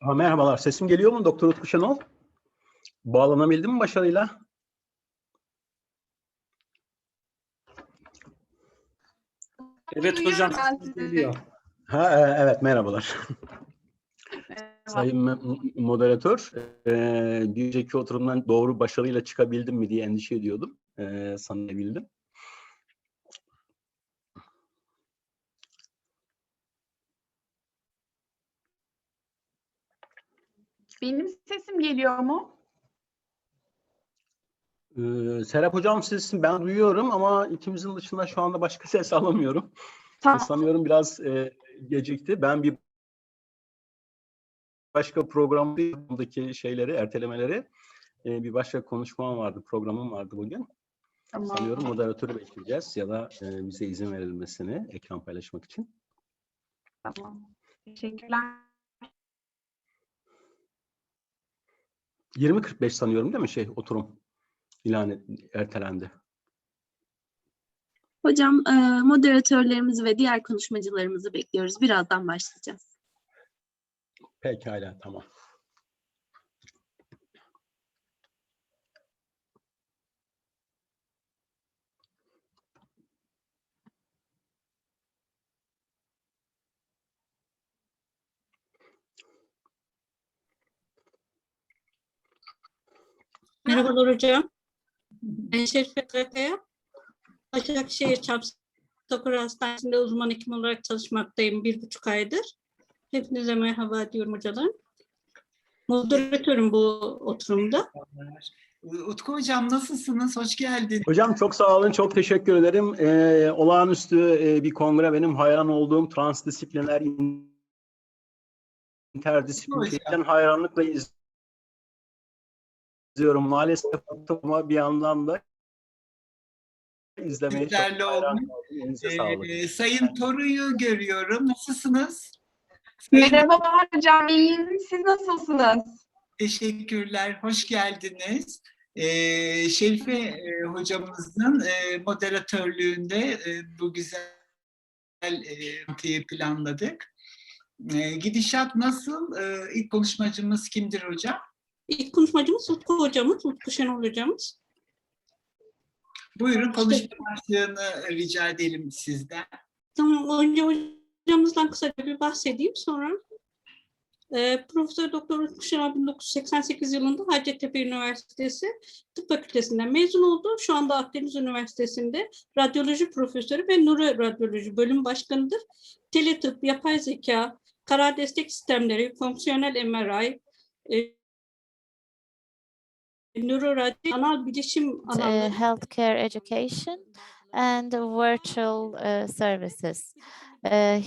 Merhabalar, sesim geliyor mu Doktor Utku Şenol? Bağlanabildim mi başarıyla? Evet hocam, sesim geliyor. Evet, merhabalar. Sayın moderatör, bir önceki oturumdan doğru başarıyla çıkabildim mi diye endişe ediyordum. Sanıyabildim. Benim sesim geliyor mu? Serap Hocam sesini ben duyuyorum ama ikimizin dışında şu anda başka ses alamıyorum. Tamam. Sanıyorum biraz gecikti. Ben bir başka programdaki şeyleri, ertelemeleri, bir başka konuşmam vardı, programım vardı bugün. Tamam. Sanıyorum moderatörü bekleyeceğiz ya da bize izin verilmesini ekran paylaşmak için. Tamam. Teşekkürler. 20.45 sanıyorum değil mi oturum ertelendi. Hocam moderatörlerimizi ve diğer konuşmacılarımızı bekliyoruz. Birazdan başlayacağız. Pekala, tamam. Merhabalar hocam. Ben Şerife Karakaya. Başakşehir Çapsakır Hastanesi'nde uzman hekim olarak çalışmaktayım 1,5 aydır. Hepinize merhaba diyorum hocalarım. Moderatörüm bu oturumda. Utku hocam nasılsınız? Hoş geldin. Hocam çok sağ olun, çok teşekkür ederim. Olağanüstü bir kongre, benim hayran olduğum transdisipliner, interdisipliner hayranlıkla izliyorum. Maalesef ama bir yandan da izlemeye çok hayran kaldım. Sayın Toru'yu görüyorum. Nasılsınız? Merhabalar hocam, iyiyim. Siz nasılsınız? Teşekkürler, hoş geldiniz. Şerife hocamızın moderatörlüğünde bu güzel planladık. Gidişat nasıl? İlk konuşmacımız kimdir hocam? İlk konuşmacımız Utku hocamız, Utku Şenol hocamız. Buyurun, konuşma başlığını rica edelim sizden. Tamam, önce hocamızdan kısaca bir bahsedeyim sonra. Profesör Doktor Utku Şenol 1988 yılında Hacettepe Üniversitesi Tıp Fakültesinden mezun oldu. Şu anda Akdeniz Üniversitesi'nde radyoloji profesörü ve nöroradyoloji bölüm başkanıdır. Teletıp, yapay zeka, karar destek sistemleri, fonksiyonel MRI, nöroradyo, anal bilişim alanları, healthcare education and virtual services.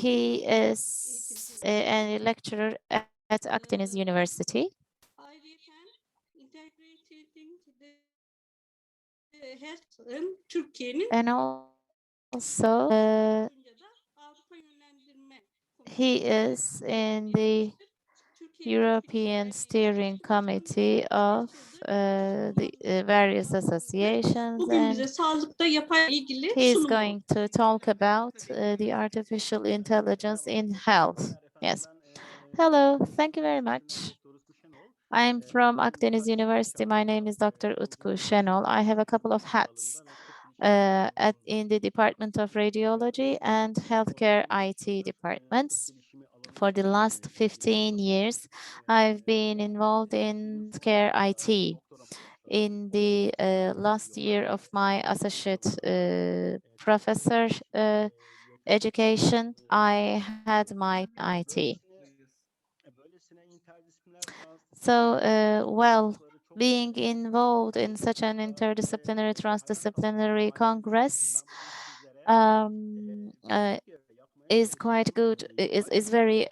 He is a lecturer at Akdeniz University. And also he is in the European Steering Committee of the various associations, Bugün and bize sağlıkta yapay ilgili he is sunumu. going to talk about the artificial intelligence in health. Yes. Hello, thank you very much. I'm from Akdeniz University. My name is Dr. Utku Şenol. I have a couple of hats in the Department of Radiology and Healthcare IT departments. For the last 15 years, I've been involved in healthcare IT. In the last year of my associate professor education, I had my IT. So, well, being involved in such an interdisciplinary, transdisciplinary congress is quite good, is very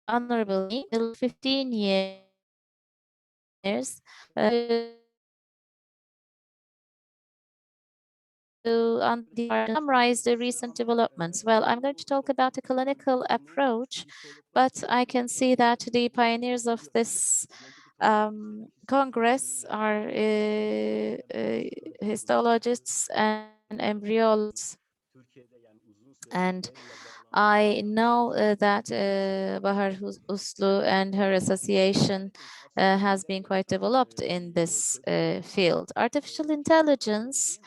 honorable. In 15 years, to summarize the recent developments. Well, I'm going to talk about a clinical approach, but I can see that the pioneers of this Congress are histologists and embryologists. And I know that Bahar Uslu and her association has been quite developed in this field. Artificial intelligence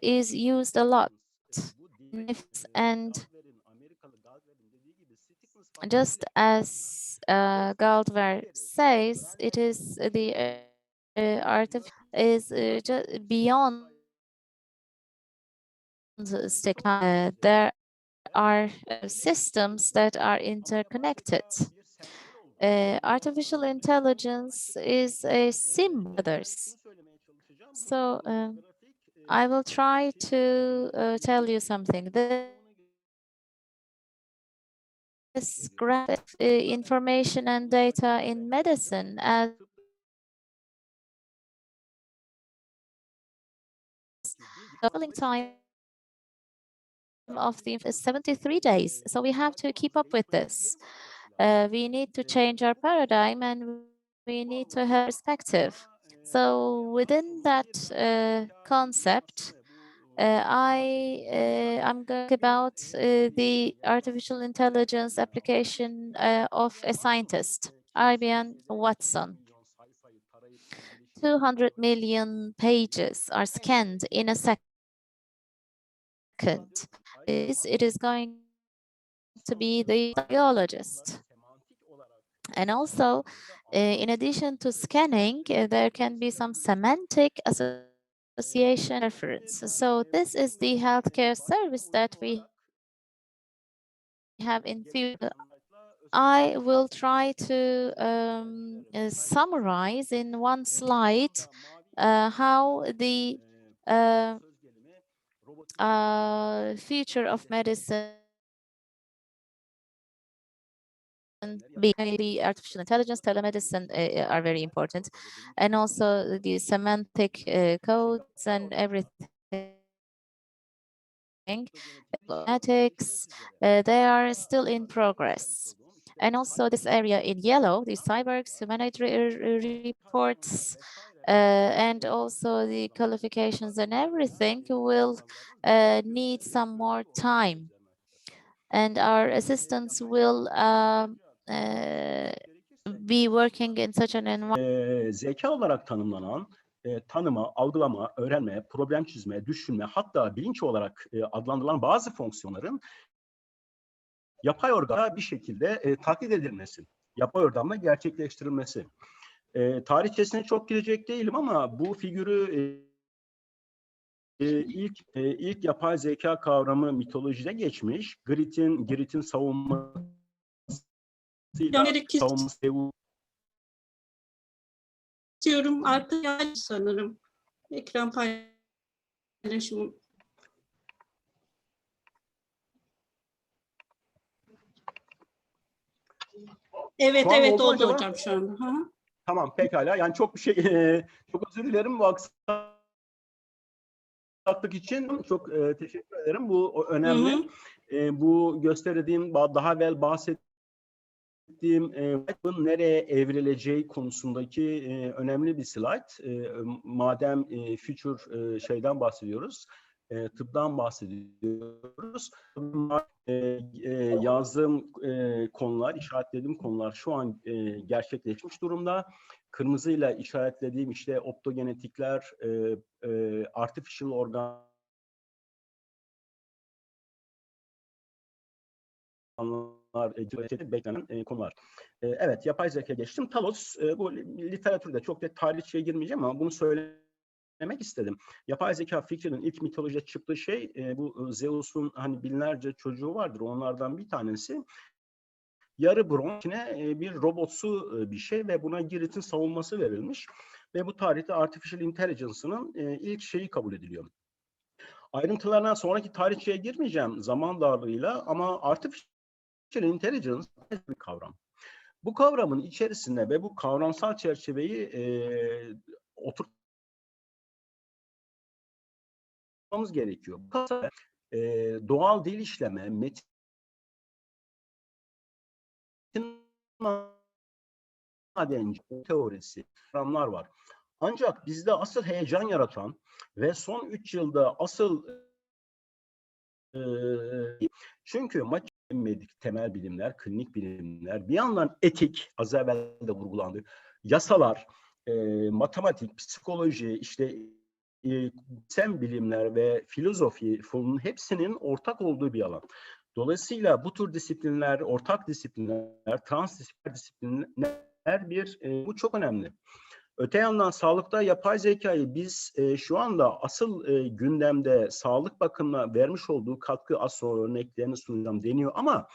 is used a lot, and just as Galdver says, it is the artificial is just beyond technology. There are systems that are interconnected. Artificial intelligence is a symbol of others. So I will try to tell you something. This graphic information and data in medicine as doubling time of the is 73 days. So we have to keep up with this. We need to change our paradigm and we need to have perspective. So within that concept, I'm going about the artificial intelligence application of a scientist, IBM Watson. 200 million pages are scanned in a second. It is going to be the biologist. And also, in addition to scanning, there can be some semantic association reference. So this is the healthcare service that we have in future. I will try to summarize in one slide how the future of medicine the artificial intelligence, telemedicine are very important, and also the semantic codes and everything. Genetics, they are still in progress. And also this area in yellow, the cyborgs, humanitarian reports, and also the qualifications and everything will need some more time. And our assistants will be working in such an environment. Zeka olarak tanımlanan tanıma, algılama, öğrenme, problem çözme, düşünme, hatta bilinç olarak adlandırılan bazı fonksiyonların yapay organa bir şekilde taklit edilmesi, yapay ortamda gerçekleştirilmesi. Tarihçesine çok girecek değilim ama bu figürü ilk yapay zeka kavramı mitolojide geçmiş. Girit'in savunmasıyla Diyorum arkaya sanırım. Ekran paylaşımı. Evet oldu oldu acaba? hocam şu anda. Ha? Tamam pekala. Yani çok çok özür dilerim bu aksaklık için. Çok teşekkür ederim. Bu önemli. Bu gösterdiğim daha evvel bahsettiğim nereye evrileceği konusundaki önemli bir slide. Madem future şeyden bahsediyoruz, tıptan bahsediyoruz. Yazdığım konular, işaretlediğim konular şu an gerçekleşmiş durumda. Kırmızıyla işaretlediğim işte optogenetikler, artificial organlar, beklenen konular. Evet, yapay zeka geçtim. Talos, bu literatürde çok da tarihçeye girmeyeceğim ama bunu söylemek istedim. Yapay zeka fikrinin ilk mitolojide çıktığı şey bu Zeus'un hani binlerce çocuğu vardır. Onlardan bir tanesi yarı bronz bir robotsu bir şey ve buna Girit'in savunması verilmiş. Ve bu tarihte Artificial Intelligence'ın ilk şeyi kabul ediliyor. Ayrıntılarına sonraki tarihçeye girmeyeceğim zaman darlığıyla ama Artificial Intelligence bir kavram. Bu kavramın içerisinde ve bu kavramsal çerçeveyi oturtmamız gerekiyor. Doğal dil işleme, metin madenci teorisi, kavramlar var. Ancak bizde asıl heyecan yaratan ve son 3 yılda asıl Çünkü medik temel bilimler, klinik bilimler, bir yandan etik, az evvel de vurgulandı, yasalar, matematik, psikoloji, işte sen bilimler ve filozofi fonunun hepsinin ortak olduğu bir alan. Dolayısıyla bu tür disiplinler, ortak disiplinler, transdisipliner bu çok önemli. Öte yandan sağlıkta yapay zekayı biz şu anda asıl gündemde sağlık bakımına vermiş olduğu katkı, az sonra örneklerini sunacağım deniyor ama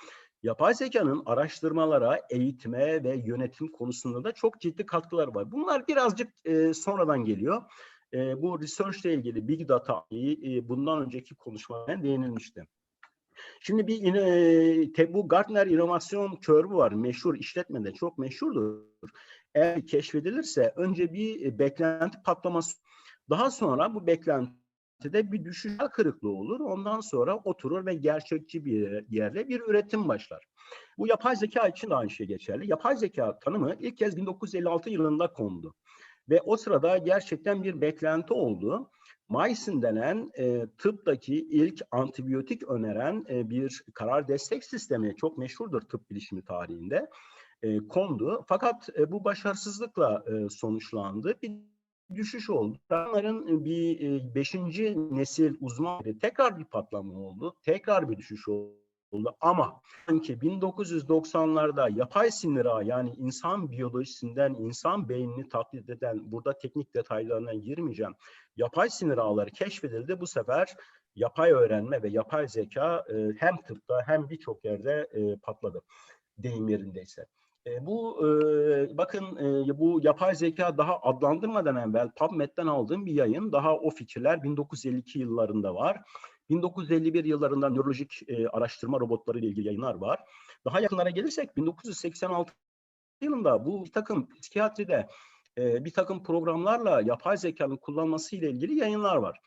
yapay zekanın araştırmalara, eğitime ve yönetim konusunda da çok ciddi katkılar var. Bunlar birazcık sonradan geliyor. Bu research ile ilgili Big Data bundan önceki konuşmadan değinilmişti. Şimdi bu Gartner inovasyon curve'ü var. Meşhur işletmede çok meşhurdur. Eğer keşfedilirse önce bir beklenti patlaması. Daha sonra bu beklentide bir düşüş kırıklığı olur. Ondan sonra oturur ve gerçekçi bir yerle bir üretim başlar. Bu yapay zeka için de aynı şey geçerli. Yapay zeka tanımı ilk kez 1956 yılında kondu. Ve o sırada gerçekten bir beklenti oldu. Mycin denen tıptaki ilk antibiyotik öneren bir karar destek sistemi, çok meşhurdur tıp bilişimi tarihinde, kondu. Fakat bu başarısızlıkla sonuçlandı. Bir düşüş oldu. Onların bir 5. nesil uzmanları tekrar bir patlama oldu. Tekrar bir düşüş oldu. Ama sanki 1990'larda yapay sinir ağı, yani insan biyolojisinden insan beynini taklit eden, burada teknik detaylarına girmeyeceğim, yapay sinir ağları keşfedildi. Bu sefer yapay öğrenme ve yapay zeka hem tıpta hem birçok yerde patladı, deyim yerindeyse. Bakın bu yapay zeka daha adlandırmadan evvel PubMed'den aldığım bir yayın. Daha o fikirler 1952 yıllarında var. 1951 yıllarında nörolojik araştırma robotları ile ilgili yayınlar var. Daha yakınlara gelirsek 1986 yılında bu bir takım psikiyatride bir takım programlarla yapay zekanın kullanması ile ilgili yayınlar var.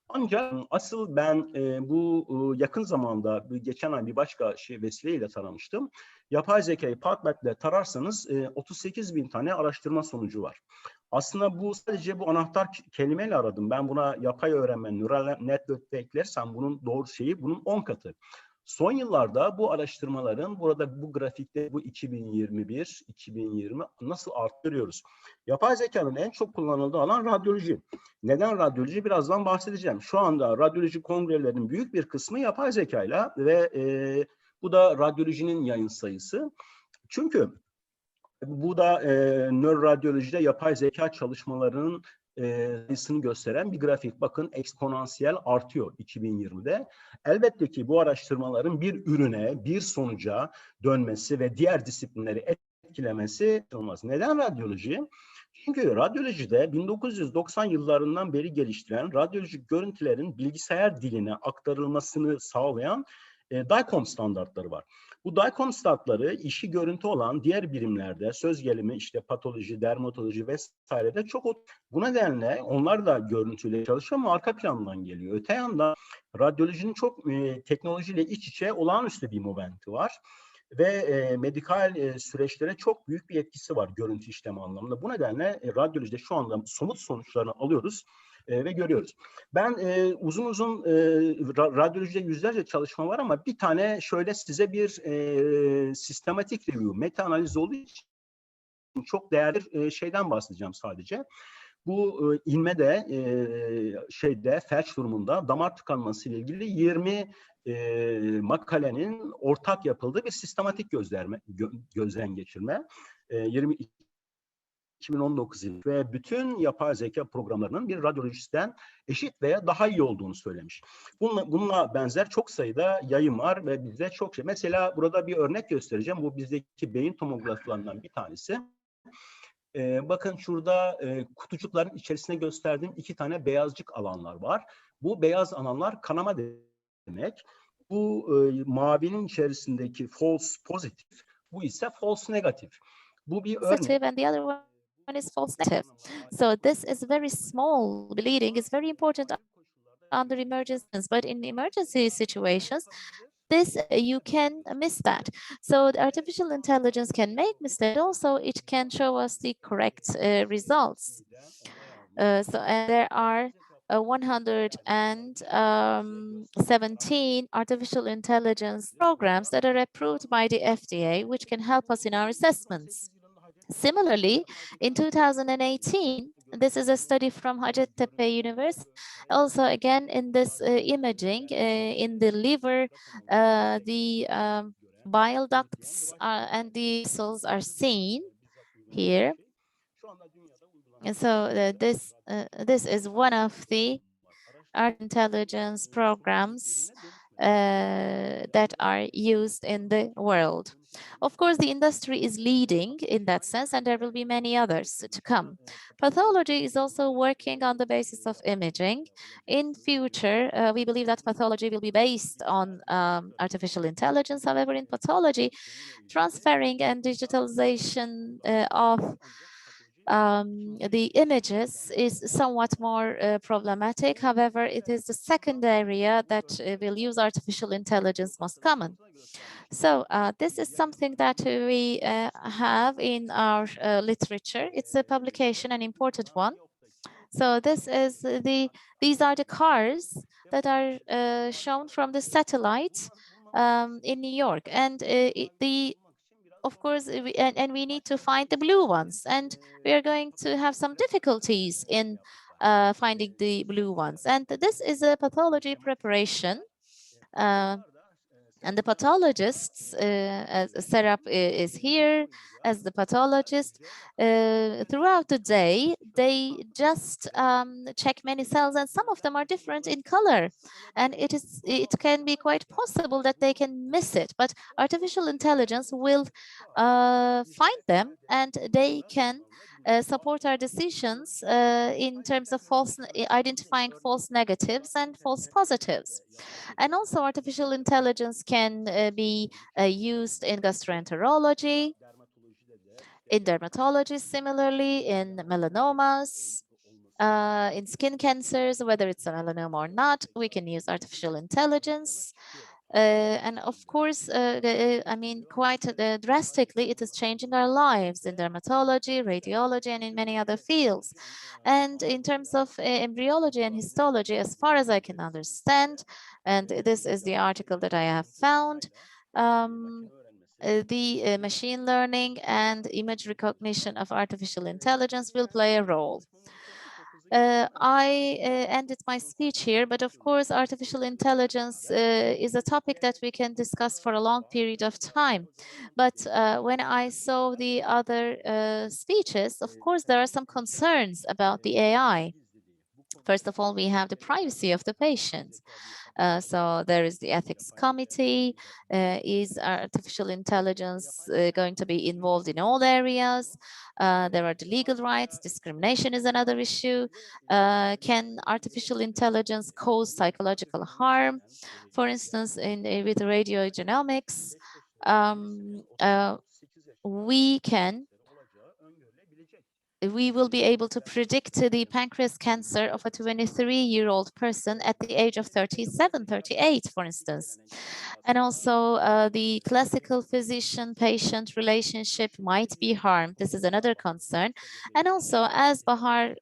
Ancak asıl ben bu yakın zamanda, geçen ay bir başka vesileyle taramıştım. Yapay zekayı PubMed'le tararsanız 38 bin tane araştırma sonucu var. Aslında bu sadece bu anahtar kelimeyle aradım. Ben buna yapay öğrenme, neural network'te eklersem bunun doğru şeyi bunun 10 katı. Son yıllarda bu araştırmaların burada bu grafikte bu 2021, 2020 nasıl arttırıyoruz? Yapay zekanın en çok kullanıldığı alan radyoloji. Neden radyoloji? Birazdan bahsedeceğim. Şu anda radyoloji kongrelerinin büyük bir kısmı yapay zekayla ve bu da radyolojinin yayın sayısı. Çünkü bu da nöroradyolojide yapay zeka çalışmalarının sayısını gösteren bir grafik. Bakın eksponansiyel artıyor 2020'de. Elbette ki bu araştırmaların bir ürüne, bir sonuca dönmesi ve diğer disiplinleri etkilemesi olmaz. Neden radyoloji? Çünkü radyolojide 1990 yıllarından beri geliştirilen radyolojik görüntülerin bilgisayar diline aktarılmasını sağlayan DICOM standartları var. Bu DICOM standartları işi görüntü olan diğer birimlerde, söz gelimi işte patoloji, dermatoloji vesairede çok bu nedenle onlar da görüntüyle çalışıyor ama arka plandan geliyor. Öte yandan radyolojinin çok teknolojiyle iç içe olağanüstü bir momenti var. Ve medikal süreçlere çok büyük bir etkisi var görüntü işleme anlamında. Bu nedenle radyolojide şu anda somut sonuçlarını alıyoruz ve görüyoruz. Ben uzun uzun radyolojide yüzlerce çalışma var ama bir tane şöyle size bir sistematik review, meta analiz olduğu için çok değerli şeyden bahsedeceğim sadece. Bu inmede felç durumunda damar tıkanması ile ilgili 20 makalenin ortak yapıldığı bir sistematik gözden geçirme. 2019 yılı ve bütün yapay zeka programlarının bir radyolojisten eşit veya daha iyi olduğunu söylemiş. Bununla benzer çok sayıda yayın var ve bizde çok şey. Mesela burada bir örnek göstereceğim. Bu bizdeki beyin tomograflarından bir tanesi. Bakın şurada kutucukların içerisine gösterdiğim 2 tane beyazcık alanlar var. Bu beyaz alanlar kanama demek. Bu mavinin içerisindeki false pozitif, bu ise false negatif. Bu bir örnek. Positive and the other one is false negative. So this is very small bleeding. It's very important under emergencies, but in emergency situations, this you can miss that. So the artificial intelligence can make mistakes. Also, it can show us the correct results. And there are 117 artificial intelligence programs that are approved by the FDA, which can help us in our assessments. Similarly, in 2018, this is a study from Hacettepe University. Also, again, in this imaging, in the liver, the bile ducts and the vessels are seen here. And so this is one of the art intelligence programs that are used in the world. Of course, the industry is leading in that sense, and there will be many others to come. Pathology is also working on the basis of imaging. In future, we believe that pathology will be based on artificial intelligence. However, in pathology, transferring and digitalization of the images is somewhat more problematic. However, it is the second area that will use artificial intelligence most common. So this is something that we have in our literature. It's a publication, an important one. So this is these are the cars that are shown from the satellite in New York, and of course, and we need to find the blue ones, and we are going to have some difficulties in finding the blue ones. And this is a pathology preparation. And the pathologists, as Serap is here as the pathologist, throughout the day, they just check many cells, and some of them are different in color. And it can be quite possible that they can miss it, but artificial intelligence will find them, and they can support our decisions in terms of identifying false negatives and false positives. And also artificial intelligence can be used in gastroenterology, in dermatology similarly, in melanomas, in skin cancers, whether it's a melanoma or not, we can use artificial intelligence. And of course, I mean, quite drastically, it is changing our lives in dermatology, radiology, and in many other fields. And in terms of embryology and histology, as far as I can understand, and this is the article that I have found, the machine learning and image recognition of artificial intelligence will play a role. I ended my speech here, but of course, artificial intelligence is a topic that we can discuss for a long period of time. But when I saw the other speeches, of course, there are some concerns about the AI. First of all, we have the privacy of the patient. So there is the ethics committee. Is artificial intelligence going to be involved in all areas? There are the legal rights. Discrimination is another issue. Can artificial intelligence cause psychological harm? For instance, with radiogenomics, we will be able to predict the pancreas cancer of a 23-year-old person at the age of 37, 38, for instance. And also the classical physician-patient relationship might be harmed. This is another concern. And also, as Bahar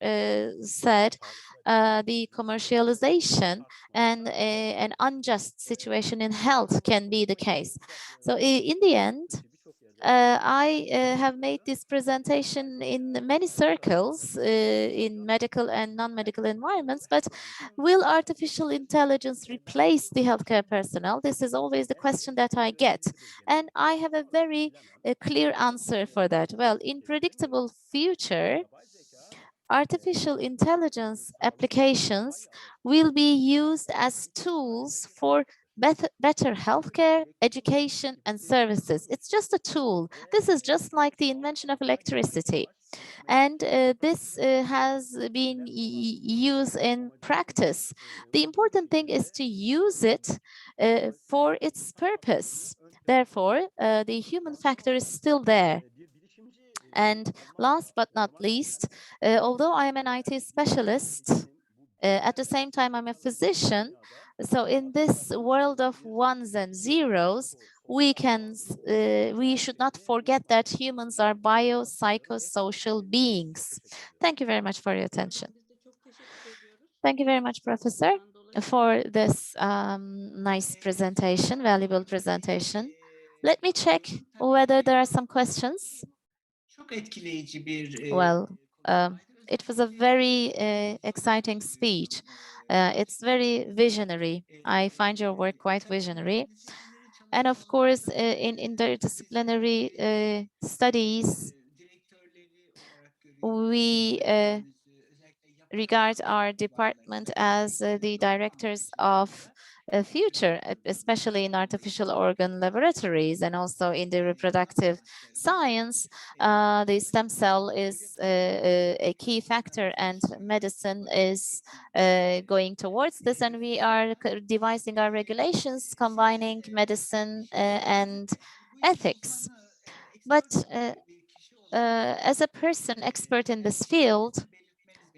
said, the commercialization and an unjust situation in health can be the case. So in the end, I have made this presentation in many circles in medical and non-medical environments, but will artificial intelligence replace the healthcare personnel? This is always the question that I get. And I have a very clear answer for that. Well, in predictable future, artificial intelligence applications will be used as tools for better healthcare, education, and services. It's just a tool. This is just like the invention of electricity. And this has been used in practice. The important thing is to use it for its purpose. Therefore, the human factor is still there. And last but not least, although I am an IT specialist, at the same time, I'm a physician. So in this world of ones and zeros, we should not forget that humans are biopsychosocial beings. Thank you very much for your attention. Biz de çok teşekkür ediyoruz. Thank you very much, Professor, for this nice presentation, valuable presentation. Let me check whether there are some questions. Çok etkileyici bir Well, konuşmaydı. it was a very exciting speech. It's very visionary. I find your work quite visionary. And of course, in interdisciplinary studies, we regard our department as the directors of future, especially in artificial organ laboratories and also in the reproductive science. The stem cell is a key factor, and medicine is going towards this, and we are devising our regulations combining medicine and ethics. But as a person expert in this field,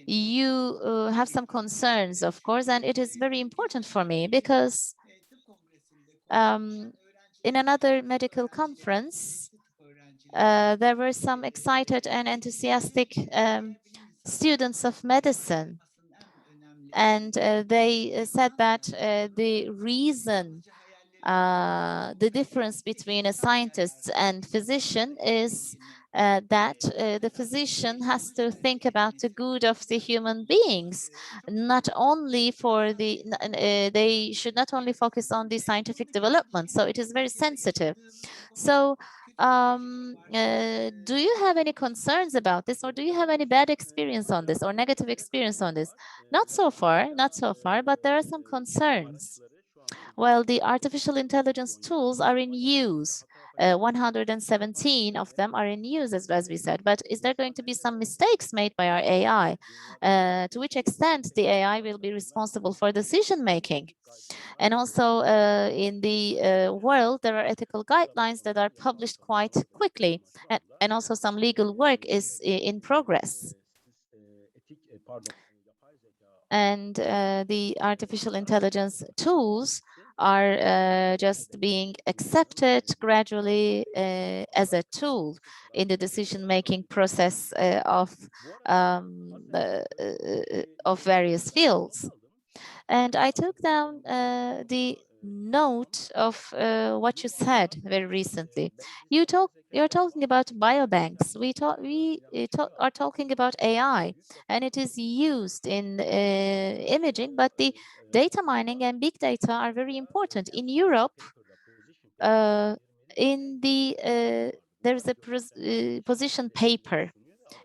you have some concerns, of course, and it is very important for me because in another medical conference, there were some excited and enthusiastic students of medicine, and they said that the reason the difference between a scientist and physician is that the physician has to think about the good of the human beings, not only for the, they should not only focus on the scientific development. So it is very sensitive. So do you have any concerns about this, or do you have any bad experience on this or negative experience on this? Not so far, but there are some concerns. Well, the artificial intelligence tools are in use. 117 of them are in use, as we said. But is there going to be some mistakes made by our AI? To which extent the AI will be responsible for decision making? And also in the world, there are ethical guidelines that are published quite quickly. And also some legal work is in progress. And the artificial intelligence tools are just being accepted gradually as a tool in the decision-making process of various fields. And I took down the note of what you said very recently. You're talking about biobanks. We are talking about AI, and it is used in imaging, but the data mining and big data are very important. In Europe, there is a position paper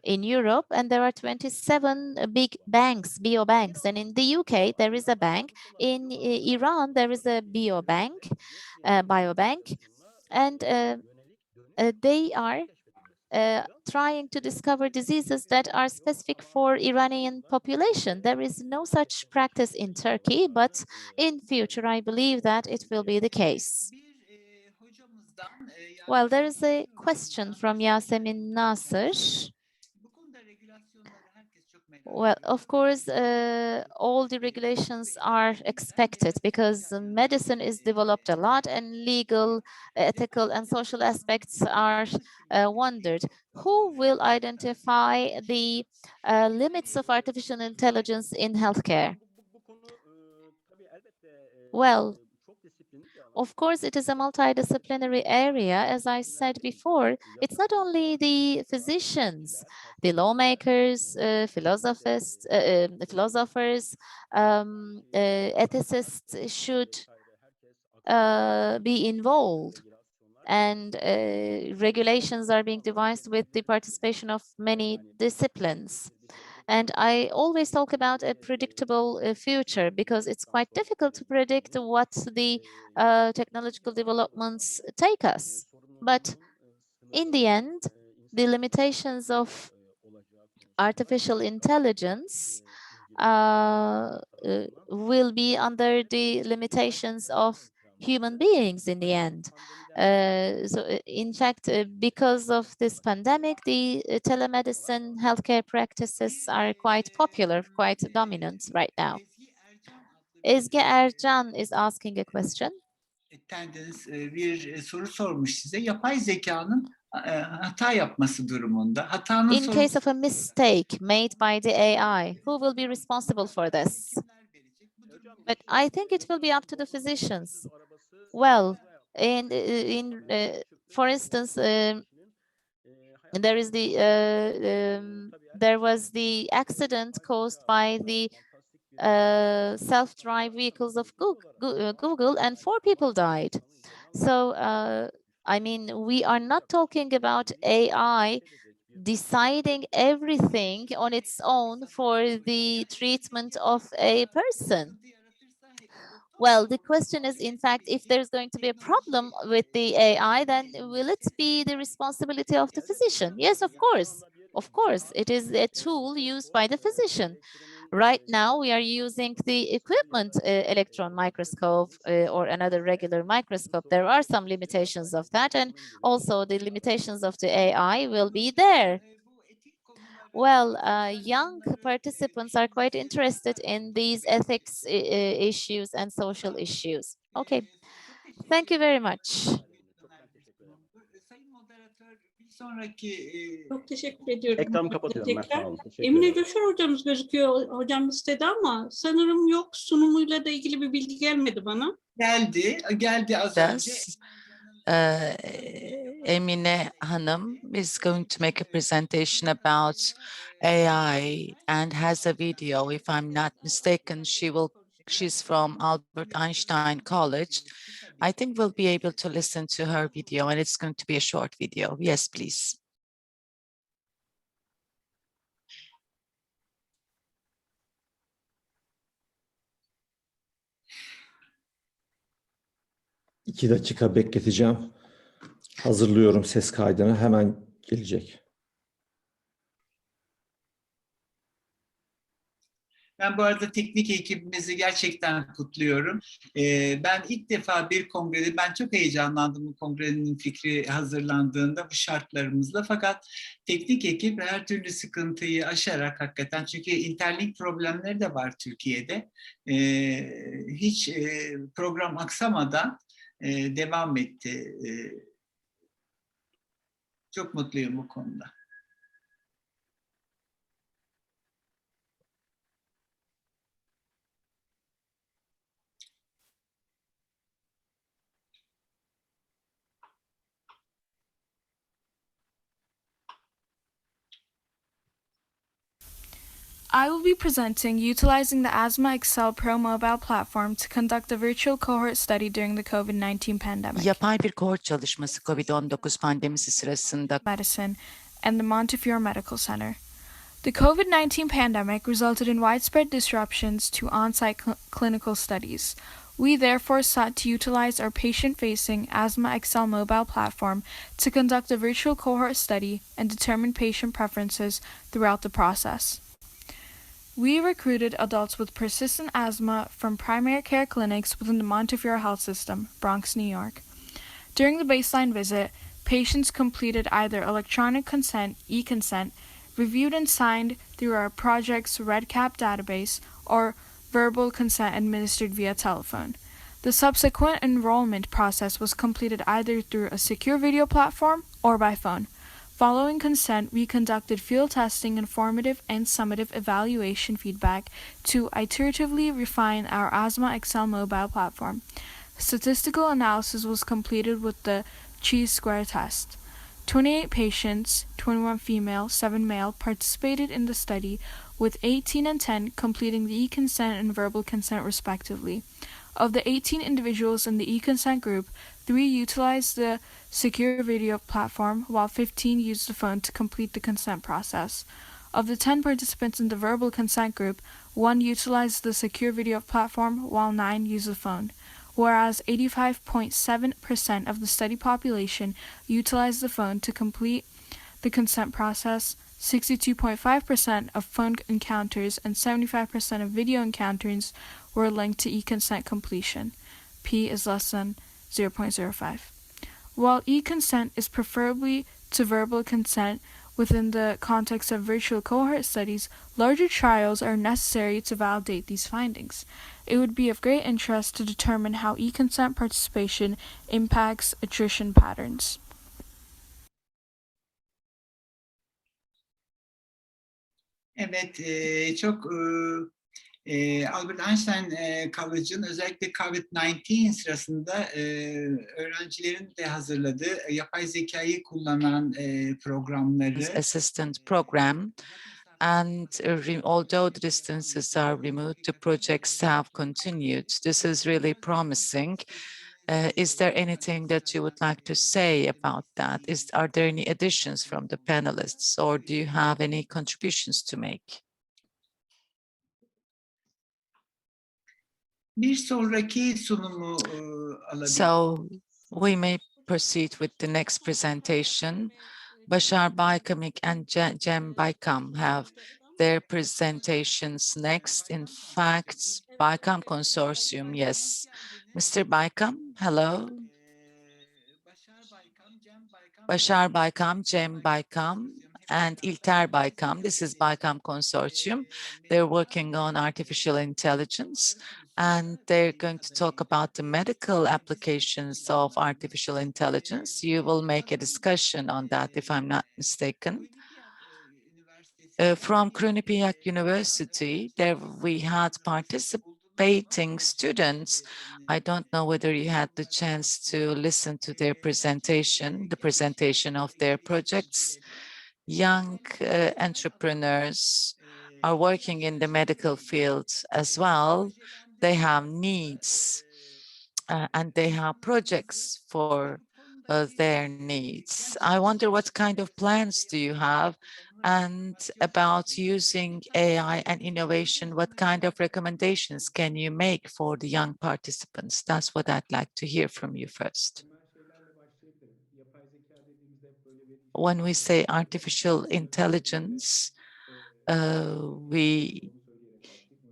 in Europe, and there are 27 big banks, biobanks. And in the UK, there is a bank. In Iran, there is a biobank, and they are trying to discover diseases that are specific for Iranian population. There is no such practice in Turkey, but in future, I believe that it will be the case. Well, there is a question from Yasemin Nasır. Well, of course, all the regulations are expected because medicine is developed a lot, and legal, ethical, and social aspects are wondered. Who will identify the limits of artificial intelligence in healthcare? Well, of course, it is a multidisciplinary area. As I said before, it's not only the physicians, the lawmakers, philosophers, ethicists should be involved. And regulations are being devised with the participation of many disciplines. And I always talk about a predictable future because it's quite difficult to predict what the technological developments take us. But in the end, the limitations of artificial intelligence will be under the limitations of human beings in the end. In fact, because of this pandemic, the telemedicine healthcare practices are quite popular, quite dominant right now. Ezgi Ercan is asking a question. Bir soru sormuş size. Yapay zekanın hata yapması durumunda. Hatanın In case of a mistake made by the AI, who will be responsible for this? But I think it will be up to the physicians. Well, for instance, there was the accident caused by the self-drive vehicles of Google, and 4 people died. So, I mean, we are not talking about AI deciding everything on its own for the treatment of a person. Well, the question is, in fact, if there's going to be a problem with the AI, then will it be the responsibility of the physician? Yes, of course. Of course, it is a tool used by the physician. Right now, we are using the equipment electron microscope or another regular microscope. There are some limitations of that, and also the limitations of the AI will be there. Well, young participants are quite interested in these ethics issues and social issues. Okay, thank you very much. Sayın moderatör, bir sonraki Çok teşekkür ediyorum. Ekranımı kapatıyorum ben. Tekrar. Sağ olun. Teşekkür Emine ederim. Coşar hocamız gözüküyor. Hocam istedi ama sanırım yok. Sunumuyla da ilgili bir bilgi gelmedi bana. geldi az önce. Yes. Emine Hanım is going to make a presentation about AI and has a video. If I'm not mistaken, she's from Albert Einstein College. I think we'll be able to listen to her video, and it's going to be a short video. Yes, please. İki dakika bekleteceğim. Hazırlıyorum ses kaydını. Hemen gelecek. Ben bu arada teknik ekibimizi gerçekten kutluyorum. Ben ilk defa bir kongrede, ben çok heyecanlandım bu kongrenin fikri hazırlandığında bu şartlarımızla. Fakat teknik ekip her türlü sıkıntıyı aşarak hakikaten, çünkü interlink problemleri de var Türkiye'de. Hiç program aksamadan devam etti. Çok mutluyum bu konuda. I will be presenting utilizing the Asthma Excel Pro mobile platform to conduct a virtual cohort study during the COVID-19 pandemic. Yapay bir kohort çalışması COVID-19 pandemisi sırasında Medicine and the Montefiore Medical Center. The COVID-19 pandemic resulted in widespread disruptions to on-site clinical studies. We therefore sought to utilize our patient-facing Asthma Excel mobile platform to conduct a virtual cohort study and determine patient preferences throughout the process. We recruited adults with persistent asthma from primary care clinics within the Montefiore Health System, Bronx, New York. During the baseline visit, patients completed either electronic consent, e-consent, reviewed and signed through our project's REDCap database, or verbal consent administered via telephone. The subsequent enrollment process was completed either through a secure video platform or by phone. Following consent, we conducted field testing, informative and summative evaluation feedback to iteratively refine our Asthma Excel mobile platform. Statistical analysis was completed with the chi-square test. 28 patients, 21 female, 7 male, participated in the study, with 18 and 10 completing the e-consent and verbal consent respectively. Of the 18 individuals in the e-consent group, 3 utilized the secure video platform, while 15 used the phone to complete the consent process. Of the 10 participants in the verbal consent group, 1 utilized the secure video platform, while 9 used the phone, whereas 85.7% of the study population utilized the phone to complete the consent process. 62.5% of phone encounters and 75% of video encounters were linked to e-consent completion. P is less than 0.05. While e-consent is preferably to verbal consent within the context of virtual cohort studies, larger trials are necessary to validate these findings. It would be of great interest to determine how e-consent participation impacts attrition patterns. Evet, çok Albert Einstein College'ın özellikle COVID-19 sırasında öğrencilerin de hazırladığı yapay zekayı kullanan programları assistant program. And although the distances are removed, the projects have continued. This is really promising. Is there anything that you would like to say about that? Are there any additions from the panelists, or do you have any contributions to make? Bir sonraki sunumu alabiliriz. So we may proceed with the next presentation. Bashar Baykamik and Cem Baykam have their presentations next. In fact, Baykam Consortium, yes. Mr. Baykam, hello. Bashar Baykam, Cem Baykam, and İlter Baykam. This is Baykam Consortium. They're working on artificial intelligence, and they're going to talk about the medical applications of artificial intelligence. You will make a discussion on that, if I'm not mistaken. From Quinnipiac University, there we had participating students. I don't know whether you had the chance to listen to their presentation, the presentation of their projects. Young entrepreneurs are working in the medical field as well. They have needs and they have projects for their needs. I wonder what kind of plans do you have, and about using AI and innovation, what kind of recommendations can you make for the young participants? That's what I'd like to hear from you first. When we say artificial intelligence, we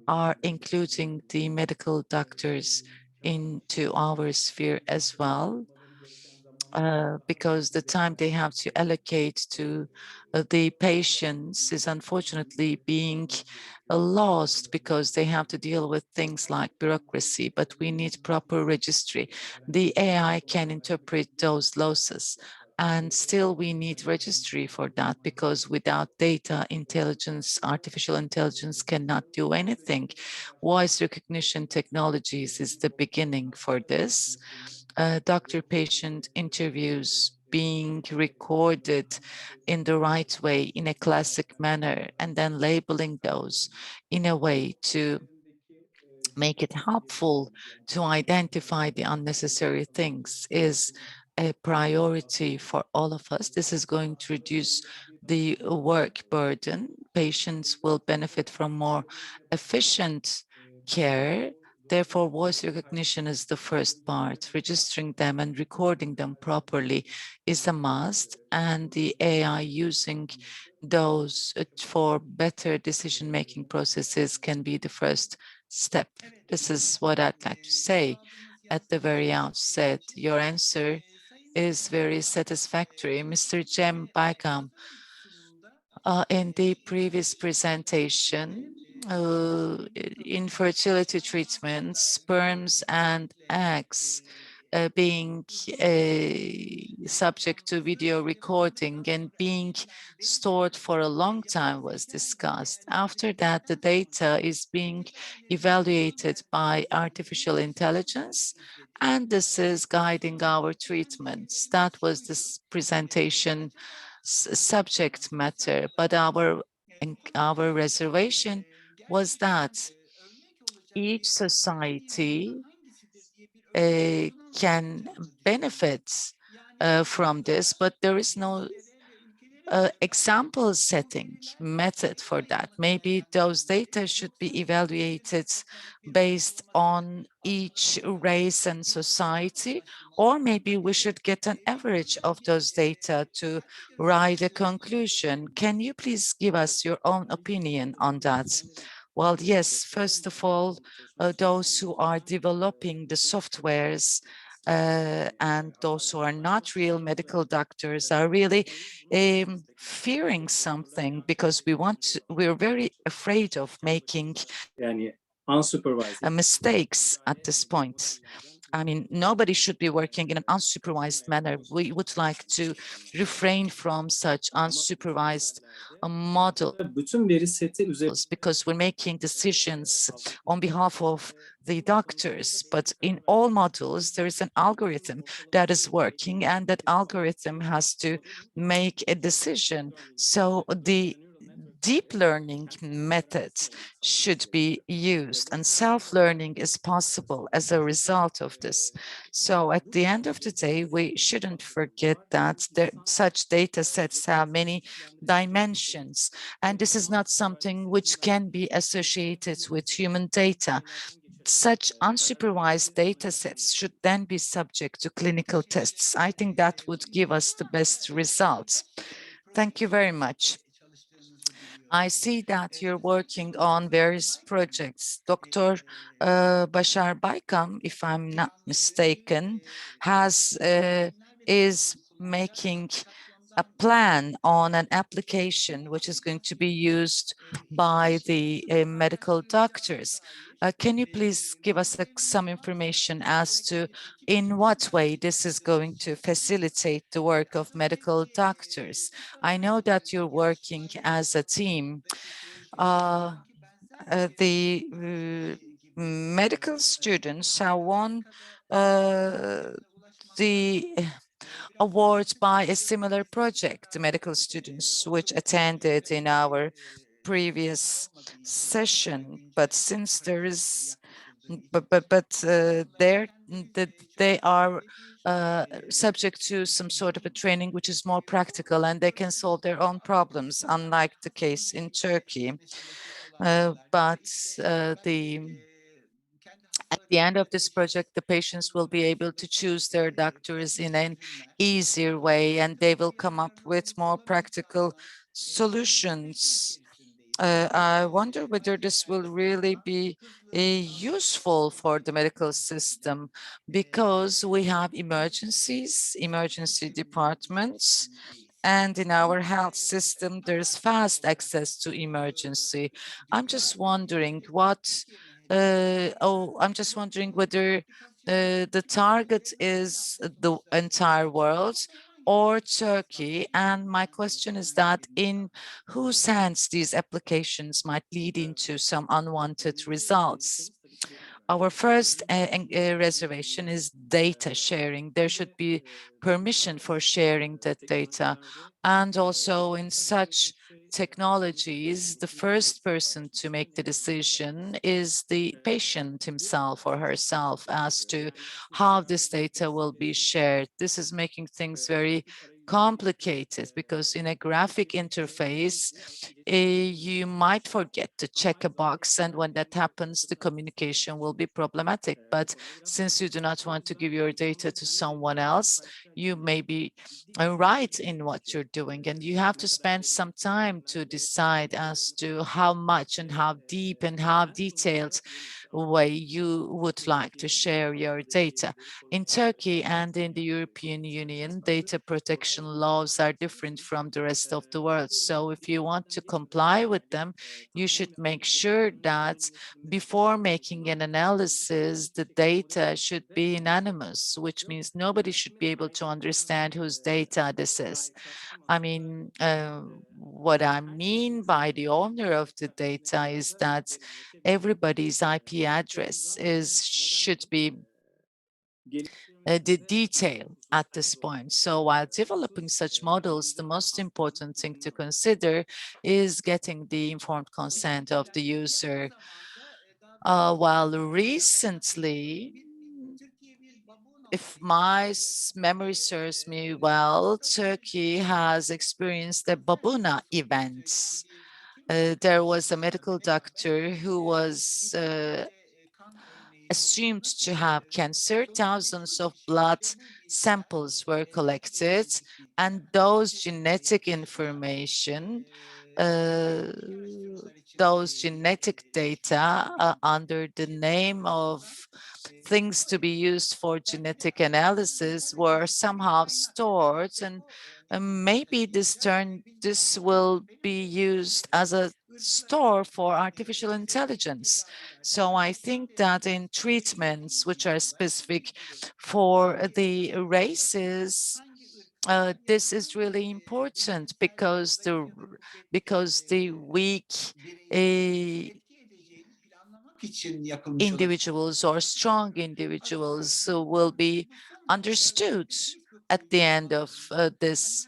are including the medical doctors into our sphere as well, because the time they have to allocate to the patients is unfortunately being lost because they have to deal with things like bureaucracy, but we need proper registry. The AI can interpret those losses, and still we need registry for that, because without data intelligence, artificial intelligence cannot do anything. Voice recognition technologies is the beginning for this. Doctor-patient interviews being recorded in the right way, in a classic manner, and then labeling those in a way to make it helpful to identify the unnecessary things is a priority for all of us. This is going to reduce the work burden. Patients will benefit from more efficient care. Therefore, voice recognition is the first part. Registering them and recording them properly is a must, and the AI using those for better decision-making processes can be the first step. This is what I'd like to say at the very outset. Your answer is very satisfactory. Mr. Cem Baykam, in the previous presentation, infertility treatments, sperms and eggs being subject to video recording and being stored for a long time was discussed. After that, the data is being evaluated by artificial intelligence, and this is guiding our treatments. That was this presentation subject matter, but our reservation was that each society can benefit from this, but there is no example setting method for that. Maybe those data should be evaluated based on each race and society, or maybe we should get an average of those data to write a conclusion. Can you please give us your own opinion on that? Well, yes, first of all, those who are developing the softwares and those who are not real medical doctors are really fearing something, because we're very afraid of making Yani unsupervised mistakes at this point. I mean, nobody should be working in an unsupervised manner. We would like to refrain from such unsupervised models Bütün veri seti üzerinde because we're making decisions on behalf of the doctors. But in all models, there is an algorithm that is working, and that algorithm has to make a decision. So the deep learning methods should be used, and self-learning is possible as a result of this. So at the end of the day, we shouldn't forget that such data sets have many dimensions, and this is not something which can be associated with human data. Such unsupervised data sets should then be subject to clinical tests. I think that would give us the best results. Thank you very much. I see that you're working on various projects. Dr. Bashar Baykam, if I'm not mistaken, is making a plan on an application which is going to be used by the medical doctors. Can you please give us some information as to in what way this is going to facilitate the work of medical doctors? I know that you're working as a team. The medical students have won the award by a similar project, the medical students which attended in our previous session. But since there is, they are subject to some sort of a training which is more practical, and they can solve their own problems, unlike the case in Turkey. At the end of this project, the patients will be able to choose their doctors in an easier way, and they will come up with more practical solutions. I wonder whether this will really be useful for the medical system, because we have emergencies, emergency departments, and in our health system, there's fast access to emergency. I'm just wondering I'm just wondering whether the target is the entire world or Turkey. And my question is that in whose hands these applications might lead into some unwanted results. Our first reservation is data sharing. There should be permission for sharing that data. And also in such technologies, the first person to make the decision is the patient himself or herself as to how this data will be shared. This is making things very complicated, because in a graphic interface, you might forget to check a box, and when that happens, the communication will be problematic. But since you do not want to give your data to someone else, you may be right in what you're doing, and you have to spend some time to decide as to how much and how deep and how detailed way you would like to share your data. In Turkey and in the European Union, data protection laws are different from the rest of the world. So if you want to comply with them, you should make sure that before making an analysis, the data should be anonymous, which means nobody should be able to understand whose data this is. I mean, what I mean by the owner of the data is that everybody's IP address should be the detail at this point. So while developing such models, the most important thing to consider is getting the informed consent of the user. While recently, if my memory serves me well, Turkey has experienced a Babuna event. There was a medical doctor who was assumed to have cancer. Thousands of blood samples were collected, and those genetic information, those genetic data under the name of things to be used for genetic analysis were somehow stored, and maybe this will be used as a store for artificial intelligence. So I think that in treatments which are specific for the races, this is really important because the weak individuals or strong individuals will be understood at the end of this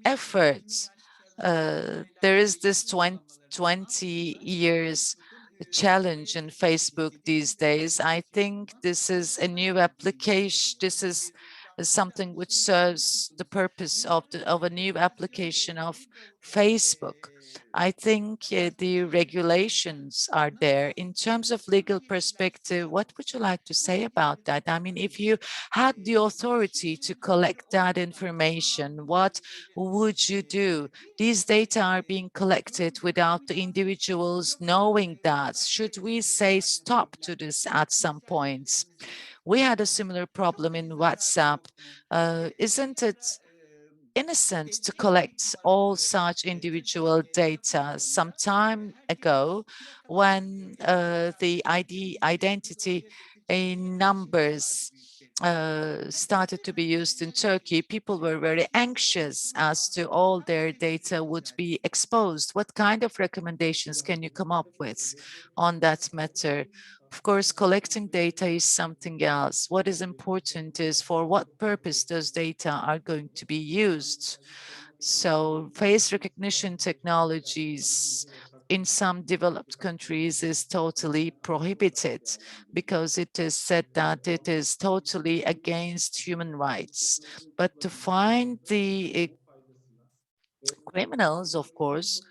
effort. There is this 20 years challenge in Facebook these days. I think this is a new application. This is something which serves the purpose of a new application of Facebook. I think the regulations are there. In terms of legal perspective, what would you like to say about that? I mean, if you had the authority to collect that information, what would you do? These data are being collected without the individuals knowing that. Should we say stop to this at some points? We had a similar problem in WhatsApp. Isn't it innocent to collect all such individual data? Some time ago, when the identity numbers started to be used in Turkey, people were very anxious as to all their data would be exposed. What kind of recommendations can you come up with on that matter? Of course, collecting data is something else. What is important is for what purpose those data are going to be used. So face recognition technologies in some developed countries is totally prohibited because it is said that it is totally against human rights. But to find the criminals, of course,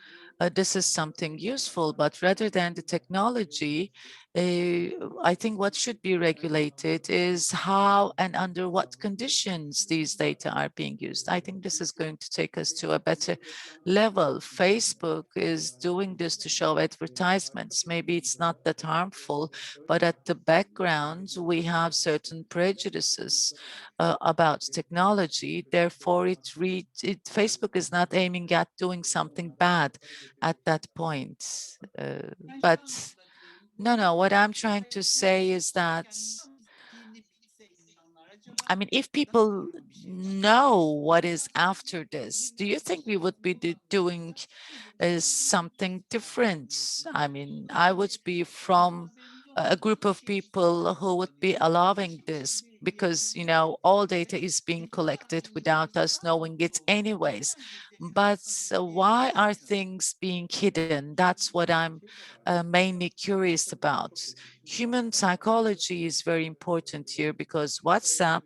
this is something useful, but rather than the technology, I think what should be regulated is how and under what conditions these data are being used. I think this is going to take us to a better level. Facebook is doing this to show advertisements. Maybe it's not that harmful, but at the background, we have certain prejudices about technology. Therefore, Facebook is not aiming at doing something bad at that point. But no, what I'm trying to say is that, I mean, if people know what is after this, do you think we would be doing something different? I mean, I would be from a group of people who would be allowing this because, you know, all data is being collected without us knowing it anyways. But why are things being hidden? That's what I'm mainly curious about. Human psychology is very important here because WhatsApp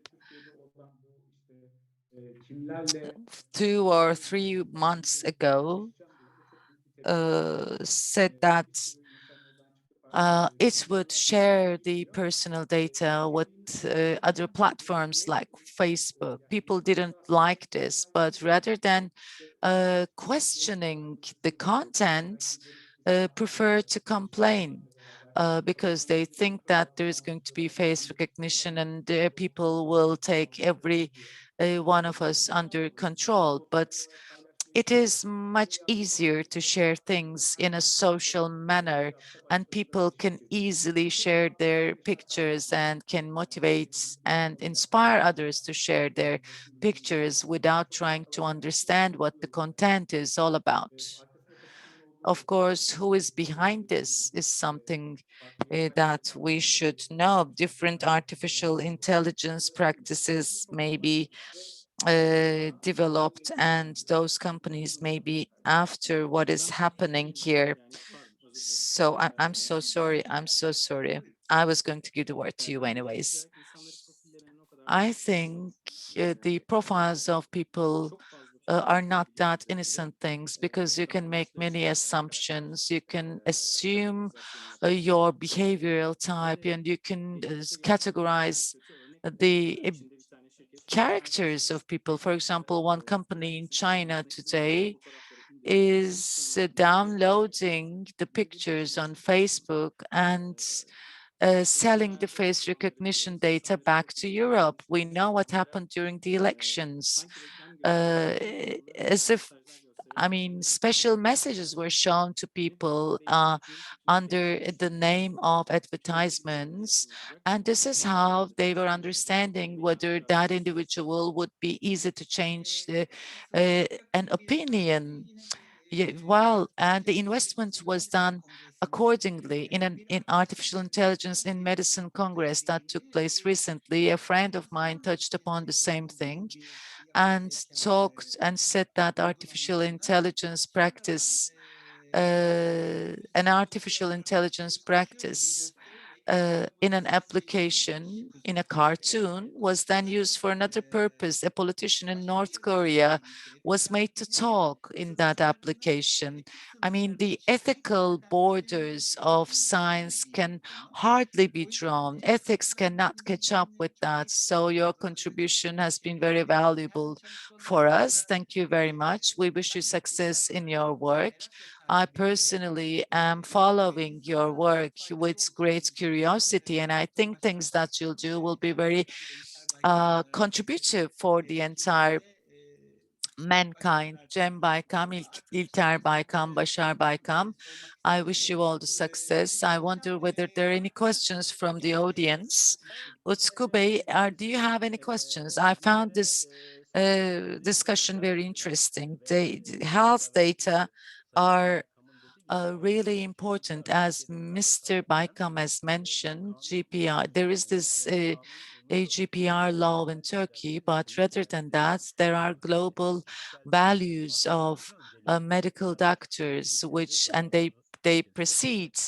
2 or 3 months ago said that it would share the personal data with other platforms like Facebook. People didn't like this, but rather than questioning the content, prefer to complain because they think that there is going to be face recognition and people will take every one of us under control. But it is much easier to share things in a social manner, and people can easily share their pictures and can motivate and inspire others to share their pictures without trying to understand what the content is all about. Of course, who is behind this is something that we should know. Different artificial intelligence practices may be developed, and those companies may be after what is happening here. So I'm so sorry. I'm so sorry. I was going to give the word to you anyways. I think the profiles of people are not that innocent things because you can make many assumptions. You can assume your behavioral type and you can categorize the characters of people. For example, one company in China today is downloading the pictures on Facebook and selling the face recognition data back to Europe. We know what happened during the elections. As if I mean, special messages were shown to people under the name of advertisements. And this is how they were understanding whether that individual would be easy to change an opinion. Yeah, well, and the investment was done accordingly in artificial intelligence in medicine congress that took place recently. A friend of mine touched upon the same thing and talked and said that artificial intelligence practice, an artificial intelligence practice in an application, in a cartoon, was then used for another purpose. A politician in North Korea was made to talk in that application. I mean, the ethical borders of science can hardly be drawn. Ethics cannot catch up with that. So your contribution has been very valuable for us. Thank you very much. We wish you success in your work. I personally am following your work with great curiosity, and I think things that you'll do will be very contributive for the entire mankind. Cem Baykam, İlter Baykam, Başar Baykam, I wish you all the success. I wonder whether there are any questions from the audience. Utku Bey, do you have any questions? I found this discussion very interesting. The health data are really important. As Mr. Baykam has mentioned, GPR, there is this a GPR law in Turkey, but rather than that, there are global values of medical doctors, and they precede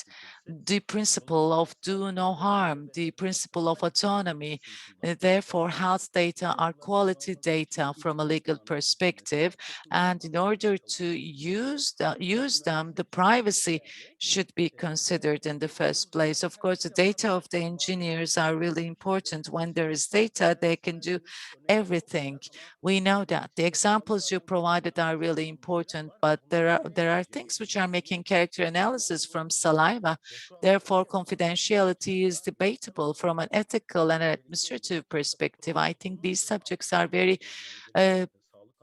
the principle of do no harm, the principle of autonomy. Therefore, health data are quality data from a legal perspective, and in order to use them, the privacy should be considered in the first place. Of course, the data of the engineers are really important. When there is data, they can do everything. We know that. The examples you provided are really important, but there are things which are making character analysis from saliva. Therefore, confidentiality is debatable from an ethical and administrative perspective. I think these subjects are very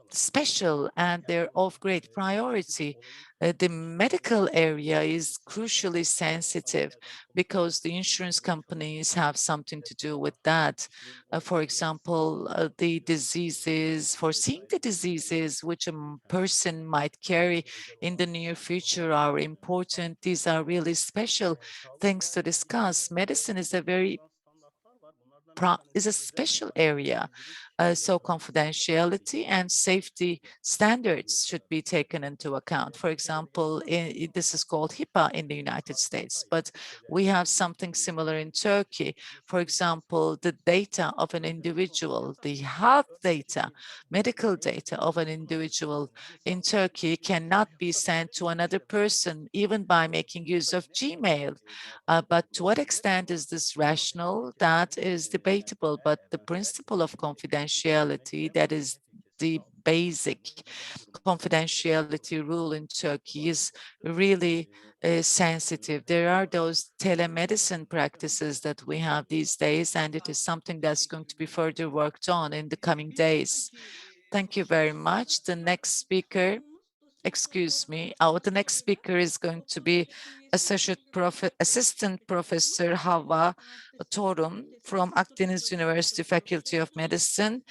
special and they're of great priority. The medical area is crucially sensitive because the insurance companies have something to do with that. For example, the diseases, foreseeing the diseases which a person might carry in the near future are important. These are really special things to discuss. Medicine is a special area. So confidentiality and safety standards should be taken into account. For example, this is called HIPAA in the United States, but we have something similar in Turkey. For example, the data of an individual, the health data, medical data of an individual in Turkey cannot be sent to another person, even by making use of Gmail. But to what extent is this rational? That is debatable, but the principle of confidentiality, that is the basic confidentiality rule in Turkey, is really sensitive. There are those telemedicine practices that we have these days, and it is something that's going to be further worked on in the coming days. Thank you very much. The next speaker, excuse me, the next speaker is going to be Assistant Professor Havva Torun from Akdeniz University Faculty of Medicine,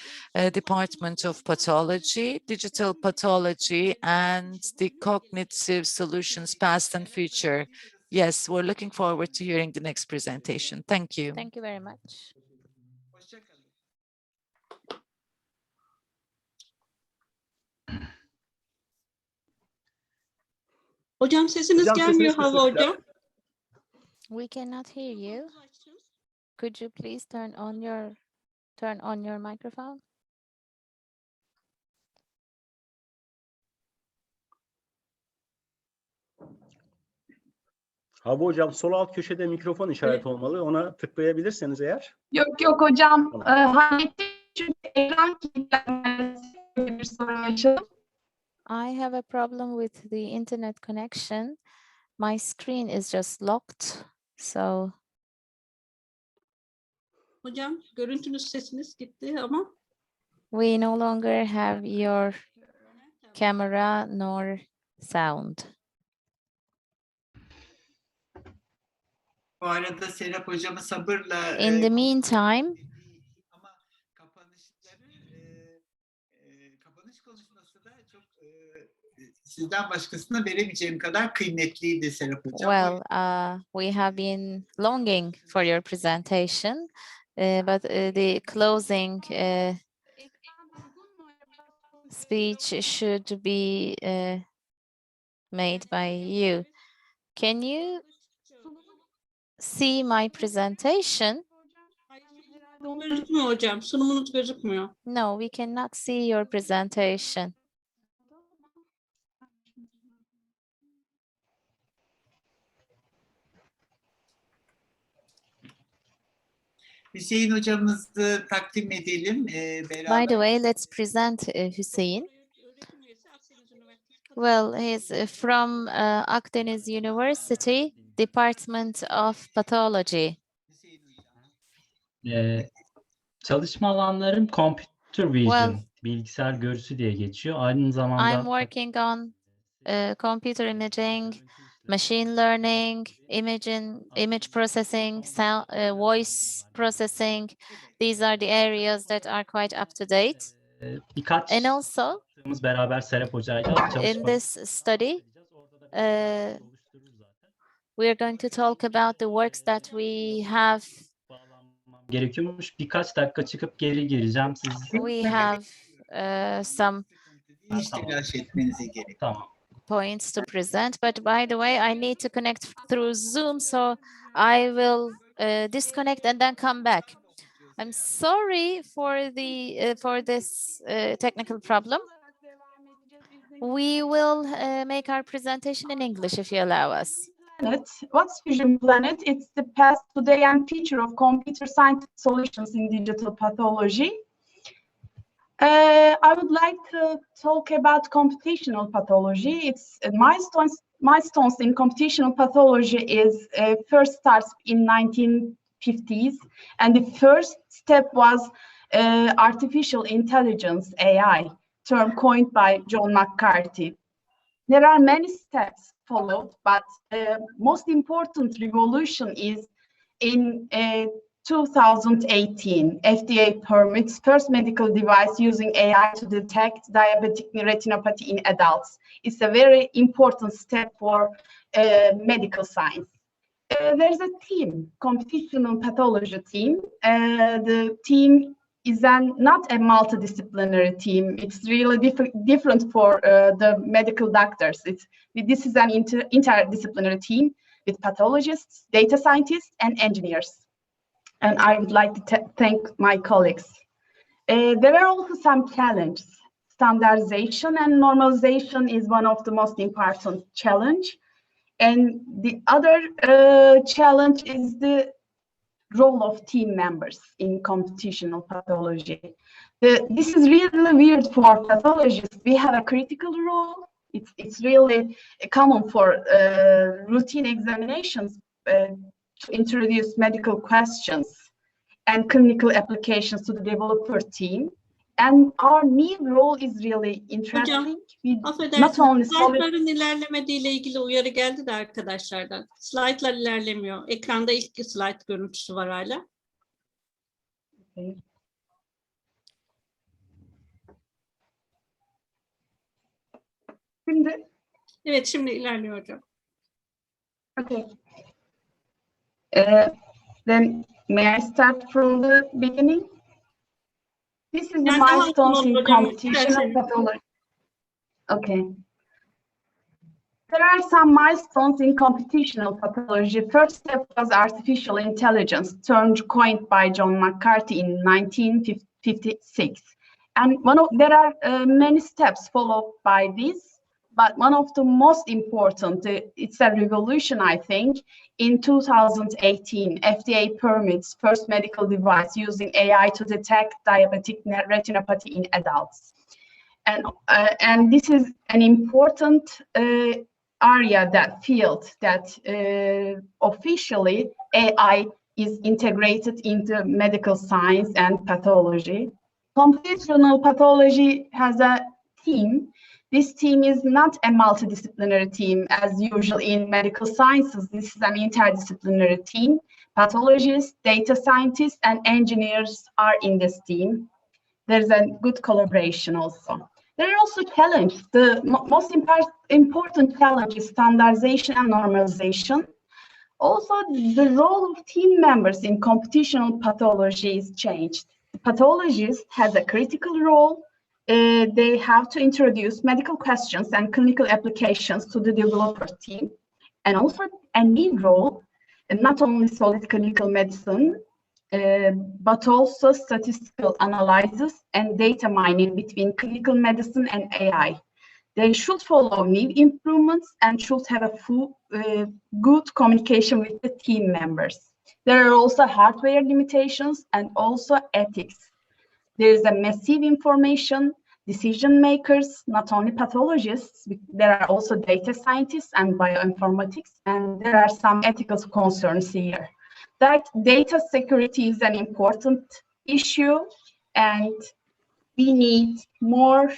Department of Pathology, Digital Pathology, and the Cognitive Solutions Past and Future. Yes, we're looking forward to hearing the next presentation. Thank you. Thank you very much. Hocam sesiniz gelmiyor Havva hocam. We cannot hear you. Could you please turn on your microphone? Havva hocam sol alt köşede mikrofon işareti olmalı. Ona tıklayabilirseniz eğer. Yok hocam. Hallettim çünkü ekran kilitlenmesi bir sorun yaşadım. I have a problem with the internet connection. My screen is just locked. So Hocam görüntünüz sesiniz gitti ama we no longer have your camera nor sound. Bu arada Serap Hocamı sabırla In the meantime, ama kapanış konuşması da çok sizden başkasına veremeyeceğim kadar kıymetliydi Serap Hocam. well, we have been longing for your presentation, but the closing speech should be made by you. Can you see my presentation? Gözükmüyor hocam. Sunumunuz gözükmüyor. No, we cannot see your presentation. Hüseyin hocamızı takdim edelim beraber. By the way, let's present Hüseyin. Well, he's from Akdeniz University, Department of Pathology. Çalışma alanlarım computer vision, Well, bilgisayar görüsü diye geçiyor. Aynı zamanda I'm working on computer imaging, machine learning, image processing, sound, voice processing. These are the areas that are quite up to date. birkaç And also, beraber Serap Hoca'yla çalışma in this study, we are going to talk about the works that we have. gerekiyormuş. Birkaç dakika çıkıp geri gireceğim. We have some Hiç telaş etmenize gerek. Tamam. points to present, but by the way, I need to connect through Zoom, so I will disconnect and then come back. I'm sorry for this technical problem. We will make our presentation in English if you allow us. What's Fusion Planet? It's the past, today, and future of computer science solutions in digital pathology. I would like to talk about computational pathology. Its milestones in computational pathology is first starts in 1950s, and the first step was artificial intelligence, AI, term coined by John McCarthy. There are many steps followed, but most important revolution is in 2018, FDA permits first medical device using AI to detect diabetic retinopathy in adults. It's a very important step for medical science. There's a team, computational pathology team. The team is not a multidisciplinary team. It's really different for the medical doctors. This is an interdisciplinary team with pathologists, data scientists, and engineers. And I would like to thank my colleagues. There are also some challenges. Standardization and normalization is one of the most important challenge. And the other challenge is the role of team members in computational pathology. This is really weird for pathologists. We have a critical role. It's really common for routine examinations to introduce medical questions and clinical applications to the developer team. And our new role is really interesting. Not only slaytların ilerlemediğiyle ilgili uyarı geldi de arkadaşlardan. Slaytlar ilerlemiyor. Ekranda ilk slayt görüntüsü var hala. Okay. Şimdi, evet, şimdi ilerliyor hocam. Okay. Then may I start from the beginning? This is the milestones in computational pathology. Okay. There are some milestones in computational pathology. First step was artificial intelligence, term coined by John McCarthy in 1956. And there are many steps followed by this, but one of the most important, it's a revolution, I think. In 2018, FDA permits first medical device using AI to detect diabetic retinopathy in adults. And this is an important area, that field, that officially AI is integrated into medical science and pathology. Computational pathology has a team This team is not a multidisciplinary team as usual in medical sciences. This is an interdisciplinary team. Pathologists, data scientists, and engineers are in this team. There's a good collaboration also. There are also challenges. The most important challenge is standardization and normalization. Also, the role of team members in computational pathology is changed. The pathologist has a critical role. They have to introduce medical questions and clinical applications to the developer team. And also a new role, and not only solid clinical medicine, but also statistical analysis and data mining between clinical medicine and AI. They should follow new improvements and should have a full, good communication with the team members. There are also hardware limitations and also ethics. There is a massive information, decision makers, not only pathologists, there are also data scientists and bioinformatics, and there are some ethical concerns here. That data security is an important issue, and we need more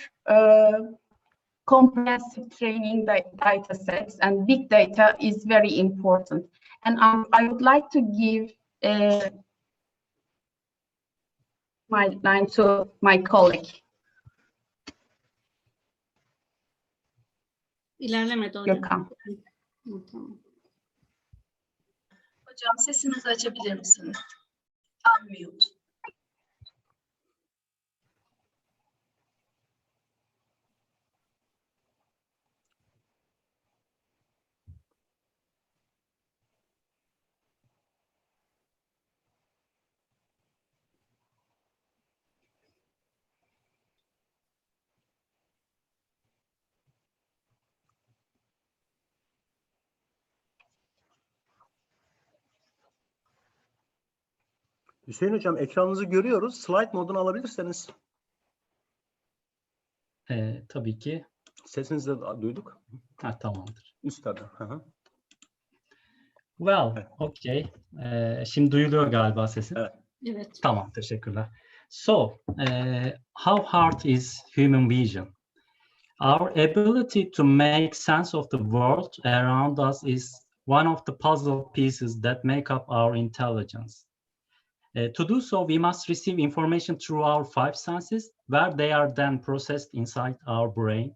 comprehensive training data sets, and big data is very important. And I would like to give my line to my colleague. İlerlemedi hocam. Gökhan. Tamam. Hocam sesinizi açabilir misiniz? Unmute. Hüseyin Hocam, ekranınızı görüyoruz. Slide modunu alabilirseniz. Tabii ki. Sesinizi de duyduk. Tamamdır. Üstte. Hı. Well, Evet. okay. Şimdi duyuluyor galiba sesim. Evet. Evet. Tamam, teşekkürler. So, how hard is human vision? Our ability to make sense of the world around us is one of the puzzle pieces that make up our intelligence. To do so, we must receive information through our five senses, where they are then processed inside our brain,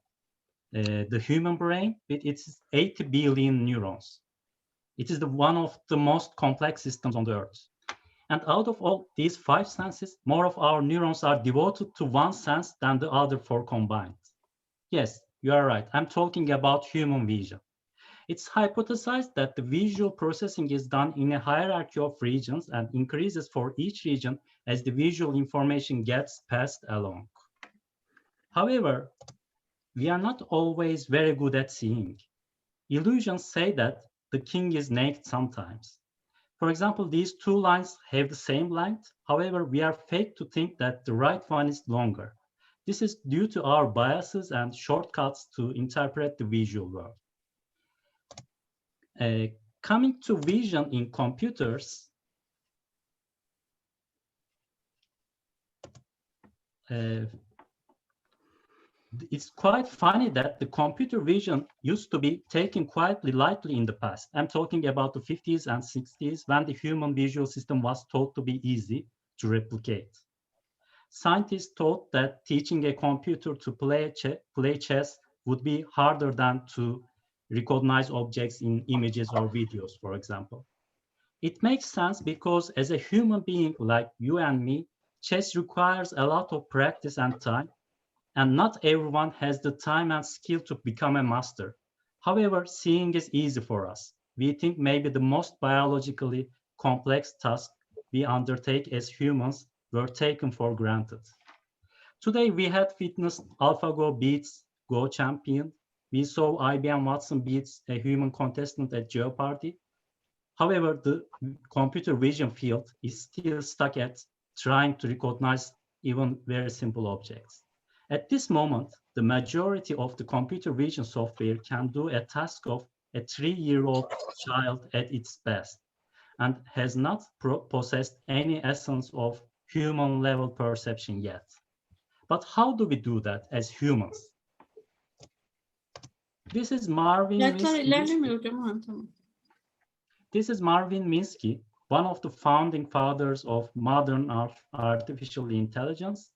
the human brain, with its 80 billion neurons. It is one of the most complex systems on the earth. And out of all these five senses, more of our neurons are devoted to one sense than the other four combined. Yes, you are right. I'm talking about human vision. It's hypothesized that the visual processing is done in a hierarchy of regions and increases for each region as the visual information gets passed along. However, we are not always very good at seeing. Illusions say that the king is naked sometimes. For example, these two lines have the same length. However, we are fake to think that the right one is longer. This is due to our biases and shortcuts to interpret the visual world. Coming to vision in computers, it's quite funny that the computer vision used to be taken quite lightly in the past. I'm talking about the 50s and 60s when the human visual system was thought to be easy to replicate. Scientists thought that teaching a computer to play chess would be harder than to recognize objects in images or videos, for example. It makes sense because as a human being like you and me, chess requires a lot of practice and time, and not everyone has the time and skill to become a master. However, seeing is easy for us. We think maybe the most biologically complex task we undertake as humans were taken for granted. Today, we had witnessed AlphaGo beats Go champion. We saw IBM Watson beats a human contestant at Jeopardy. However, the computer vision field is still stuck at trying to recognize even very simple objects. At this moment, the majority of the computer vision software can do a task of a 3-year-old child at its best and has not possessed any essence of human level perception yet. But how do we do that as humans? This is Marvin Slaytlar Minsky. ilerlemiyor hocam. Ha, tamam. This is Marvin Minsky, one of the founding fathers of modern artificial intelligence.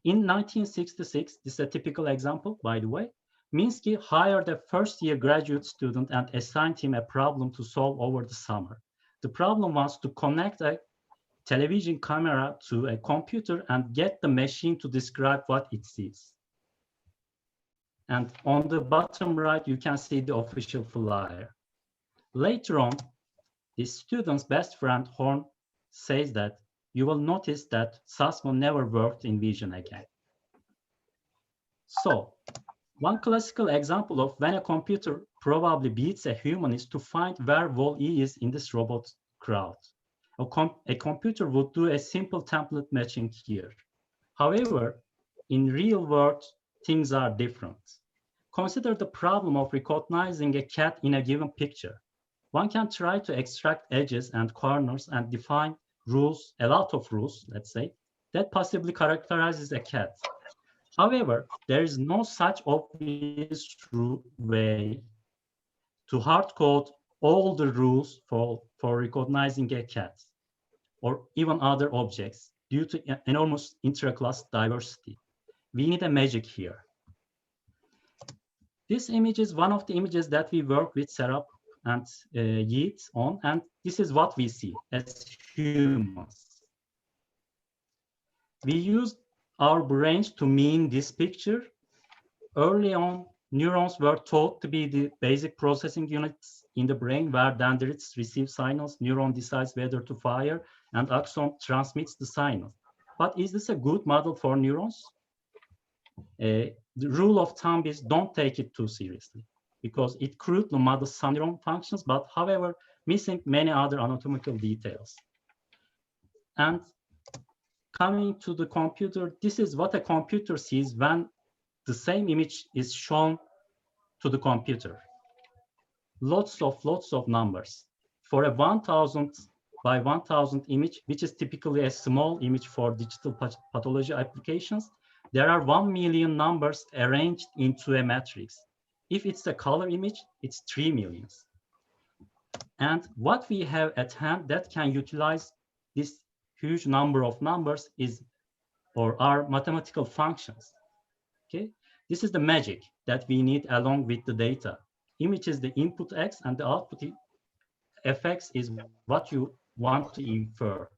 In 1966, this is a typical example, by the way, Minsky hired a first-year graduate student and assigned him a problem to solve over the summer. The problem was to connect a television camera to a computer and get the machine to describe what it sees. And on the bottom right, you can see the official flyer. Later on, the student's best friend, Horn, says that you will notice that Sasmo never worked in vision again. So, one classical example of when a computer probably beats a human is to find where Wall-E is in this robot crowd. A computer would do a simple template matching here. However, in real world, things are different. Consider the problem of recognizing a cat in a given picture. One can try to extract edges and corners and define rules, a lot of rules, let's say, that possibly characterizes a cat. However, there is no such obvious way to hard code all the rules for recognizing a cat or even other objects due to enormous intra-class diversity. We need a magic here. This image is one of the images that we work with Serap and Yiğit on, and this is what we see as humans. We use our brains to mean this picture. Early on, neurons were taught to be the basic processing units in the brain, where dendrites receive signals, neuron decides whether to fire, and axon transmits the signal. But is this a good model for neurons? The rule of thumb is don't take it too seriously, because it crudely models some neuron functions, but however, missing many other anatomical details. And coming to the computer, this is what a computer sees when the same image is shown to the computer. Lots of numbers. For a 1000 by 1000 image, which is typically a small image for digital pathology applications, there are 1 million numbers arranged into a matrix. If it's a color image, it's 3 million. And what we have at hand that can utilize this huge number of numbers is, or are mathematical functions. Okay, this is the magic that we need along with the data. Image is the input X and the output Fx is what you want to infer.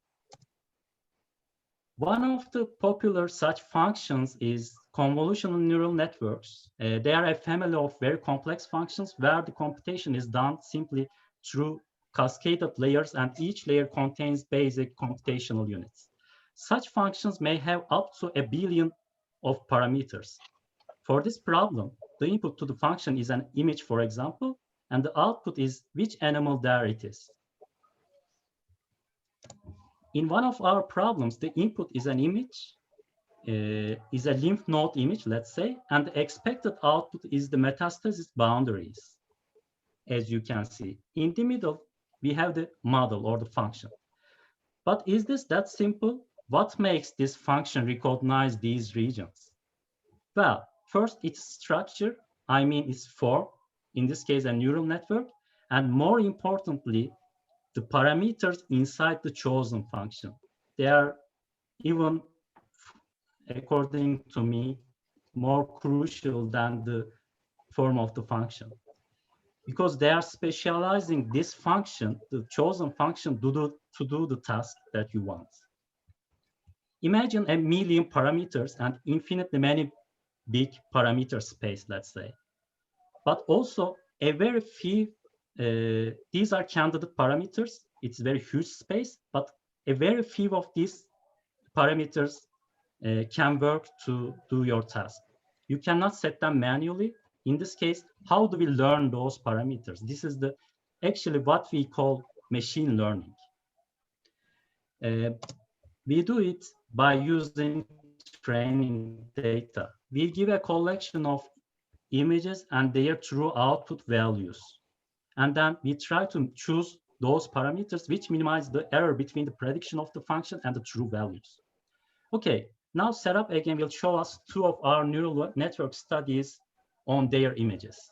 One of the popular such functions is convolutional neural networks. They are a family of very complex functions where the computation is done simply through cascaded layers, and each layer contains basic computational units. Such functions may have up to 1 billion of parameters. For this problem, the input to the function is an image, for example, and the output is which animal there it is. In one of our problems, the input is an image, is a lymph node image, let's say, and the expected output is the metastasis boundaries, as you can see. In the middle, we have the model or the function. But is this that simple? What makes this function recognize these regions? Well, first, its structure, I mean its form, in this case, a neural network, and more importantly, the parameters inside the chosen function. They are even, according to me, more crucial than the form of the function, because they are specializing this function, the chosen function, to do the task that you want. Imagine 1 million parameters and infinitely many big parameter space, let's say. But also a very few, these are candidate parameters. It's very huge space, but a very few of these parameters can work to do your task. You cannot set them manually. In this case, how do we learn those parameters? This is actually what we call machine learning. We do it by using training data. We give a collection of images and their true output values. And then we try to choose those parameters which minimize the error between the prediction of the function and the true values. Okay, now Serap again will show us 2 of our neural network studies on their images.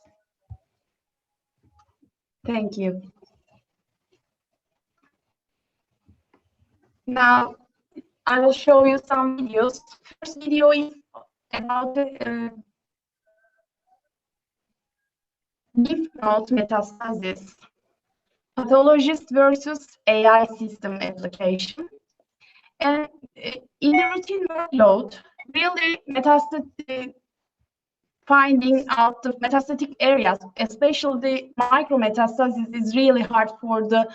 Thank you. Now, I will show you some videos. First video is about the lymph node metastasis, pathologist versus AI system application. And in the routine workload, really finding out the metastatic areas, especially the micrometastasis, is really hard for the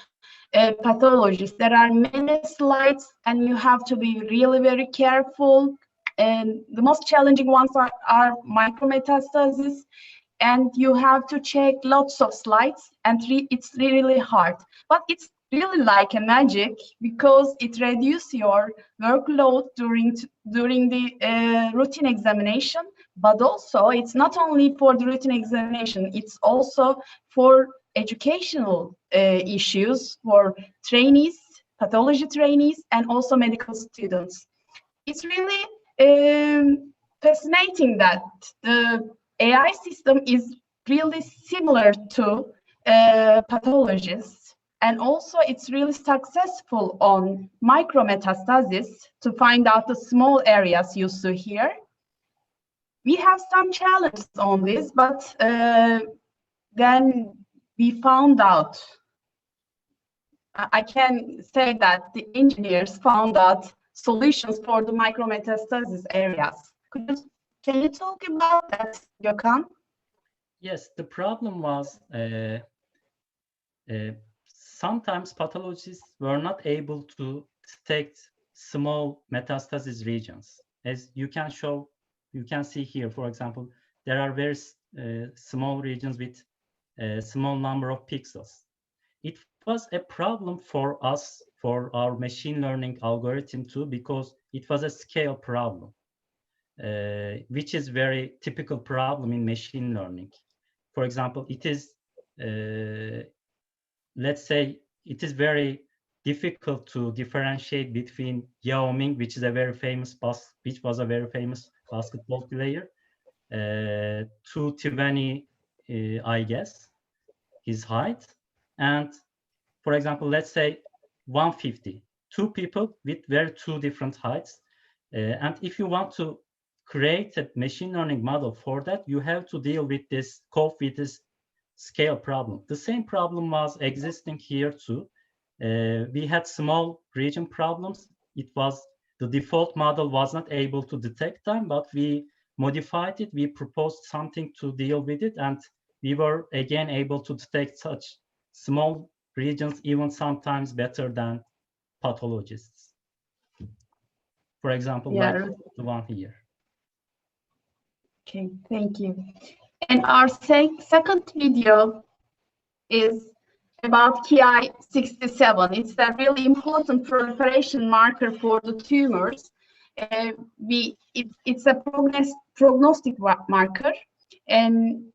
pathologists. There are many slides and you have to be really very careful. And the most challenging ones are micrometastasis, and you have to check lots of slides, and it's really hard. But it's really like a magic because it reduces your workload during the routine examination. But also, it's not only for the routine examination, it's also for educational issues for trainees, pathology trainees, and also medical students. It's really fascinating that the AI system is really similar to pathologists, and also it's really successful on micrometastasis to find out the small areas you see here. We have some challenges on this, but then we found out, I can say that the engineers found out solutions for the micrometastasis areas. Can you talk about that, Gökhan? Yes, the problem was sometimes pathologists were not able to detect small metastasis regions. As you can see here, for example, there are very small regions with a small number of pixels. It was a problem for us, for our machine learning algorithm too, because it was a scale problem, which is very typical problem in machine learning. For example, it is, let's say, it is very difficult to differentiate between Yao Ming, which was a very famous basketball player, 220, I guess, his height, and for example, let's say 150, two people with two different heights. And if you want to create a machine learning model for that, you have to deal with this scale problem. The same problem was existing here too. We had small region problems. The default model was not able to detect them, but we modified it. We proposed something to deal with it, and we were again able to detect such small regions, even sometimes better than pathologists. For example, like the one here. Okay, thank you. And our second video is about Ki-67. It's a really important proliferation marker for the tumors. It's a prognostic marker, and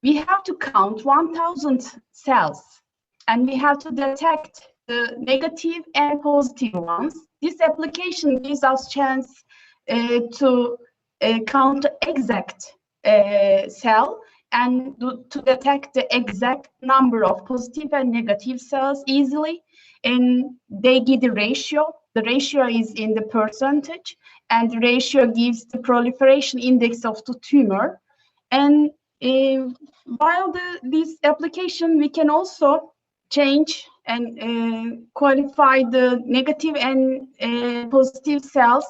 we have to count 1,000 cells, and we have to detect the negative and positive ones. This application gives us chance to count the exact cell and to detect the exact number of positive and negative cells easily. And they give the ratio. The ratio is in the percentage, and the ratio gives the proliferation index of the tumor. And while this application, we can also change and qualify the negative and positive cells,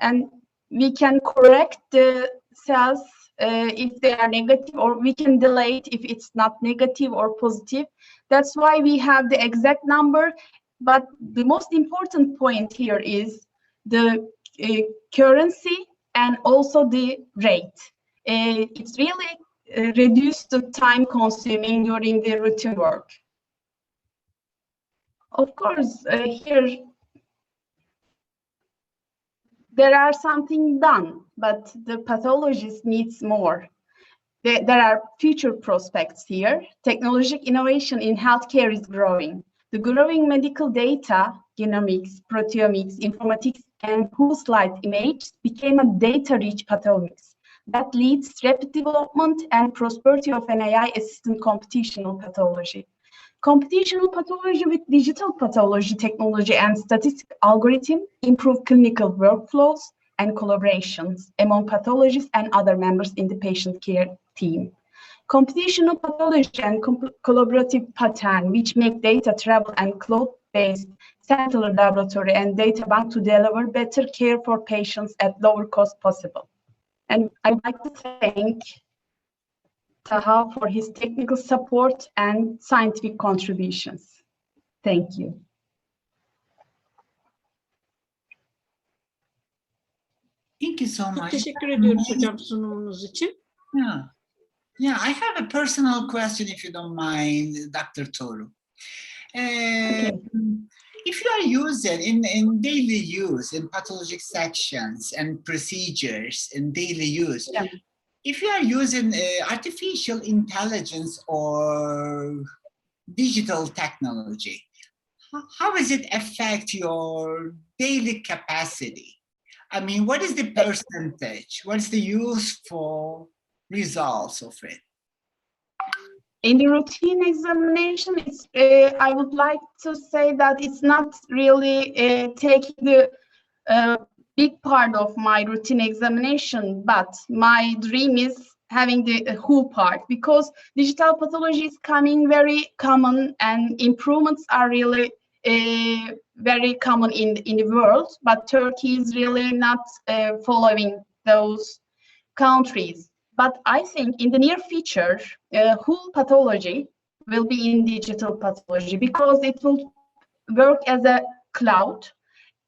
and we can correct the cells if they are negative, or we can delay it if it's not negative or positive. That's why we have the exact number. But the most important point here is the currency and also the rate. It's really reduced the time consuming during the routine work. Of course, here there are something done, but the pathologist needs more. There are future prospects here. Technological innovation in healthcare is growing. The growing medical data, genomics, proteomics, informatics, and whole slide image became a data-rich pathomics. that leads rapid development and prosperity of an AI-assisted computational pathology. Computational pathology with digital pathology technology and statistical algorithm improve clinical workflows and collaborations among pathologists and other members in the patient care team. Computational pathology and collaborative pattern, which make data travel and cloud-based central laboratory and data bank to deliver better care for patients at lower cost possible. And I'd like to thank Taha for his technical support and scientific contributions. Thank you. Thank you so Çok much. teşekkür ediyoruz hocam sunumunuz için. Yeah, I have a personal question, if you don't mind, Dr. Toru. If you are using in daily use, in pathologic sections and procedures in daily use, if you are using artificial intelligence or digital technology, how does it affect your daily capacity? I mean, what is the percentage? What's the useful results of it? In the routine examination, I would like to say that it's not really taking the big part of my routine examination, but my dream is having the whole part, because digital pathology is coming very common and improvements are really very common in the world, but Turkey is really not following those countries. But I think in the near future, whole pathology will be in digital pathology, because it will work as a cloud,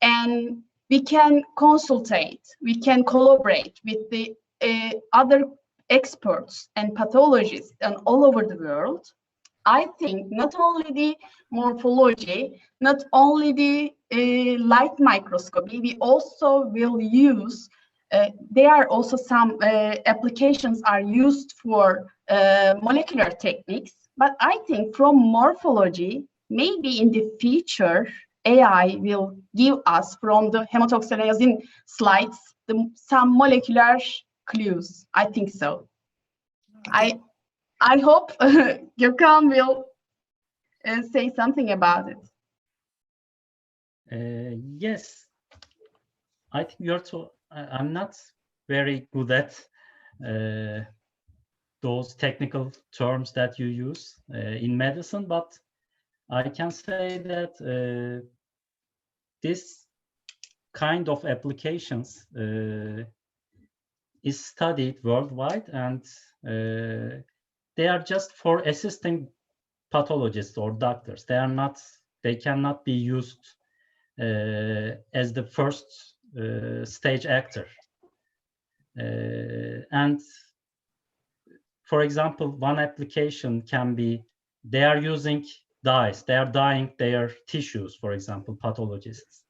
and we can consultate, we can collaborate with the other experts and pathologists and all over the world. I think not only the morphology, not only the light microscopy, we also will use there are also some applications are used for molecular techniques, but I think from morphology, maybe in the future, AI will give us from the hematoxylase slides some molecular clues. I think so. I hope Gökhan will say something about it. Yes, I think I'm not very good at those technical terms that you use in medicine, but I can say that this kind of applications is studied worldwide, and they are just for assisting pathologists or doctors. They cannot be used as the first stage actor. And for example, one application can be, they are using dyes, they are dyeing their tissues, for example, pathologists.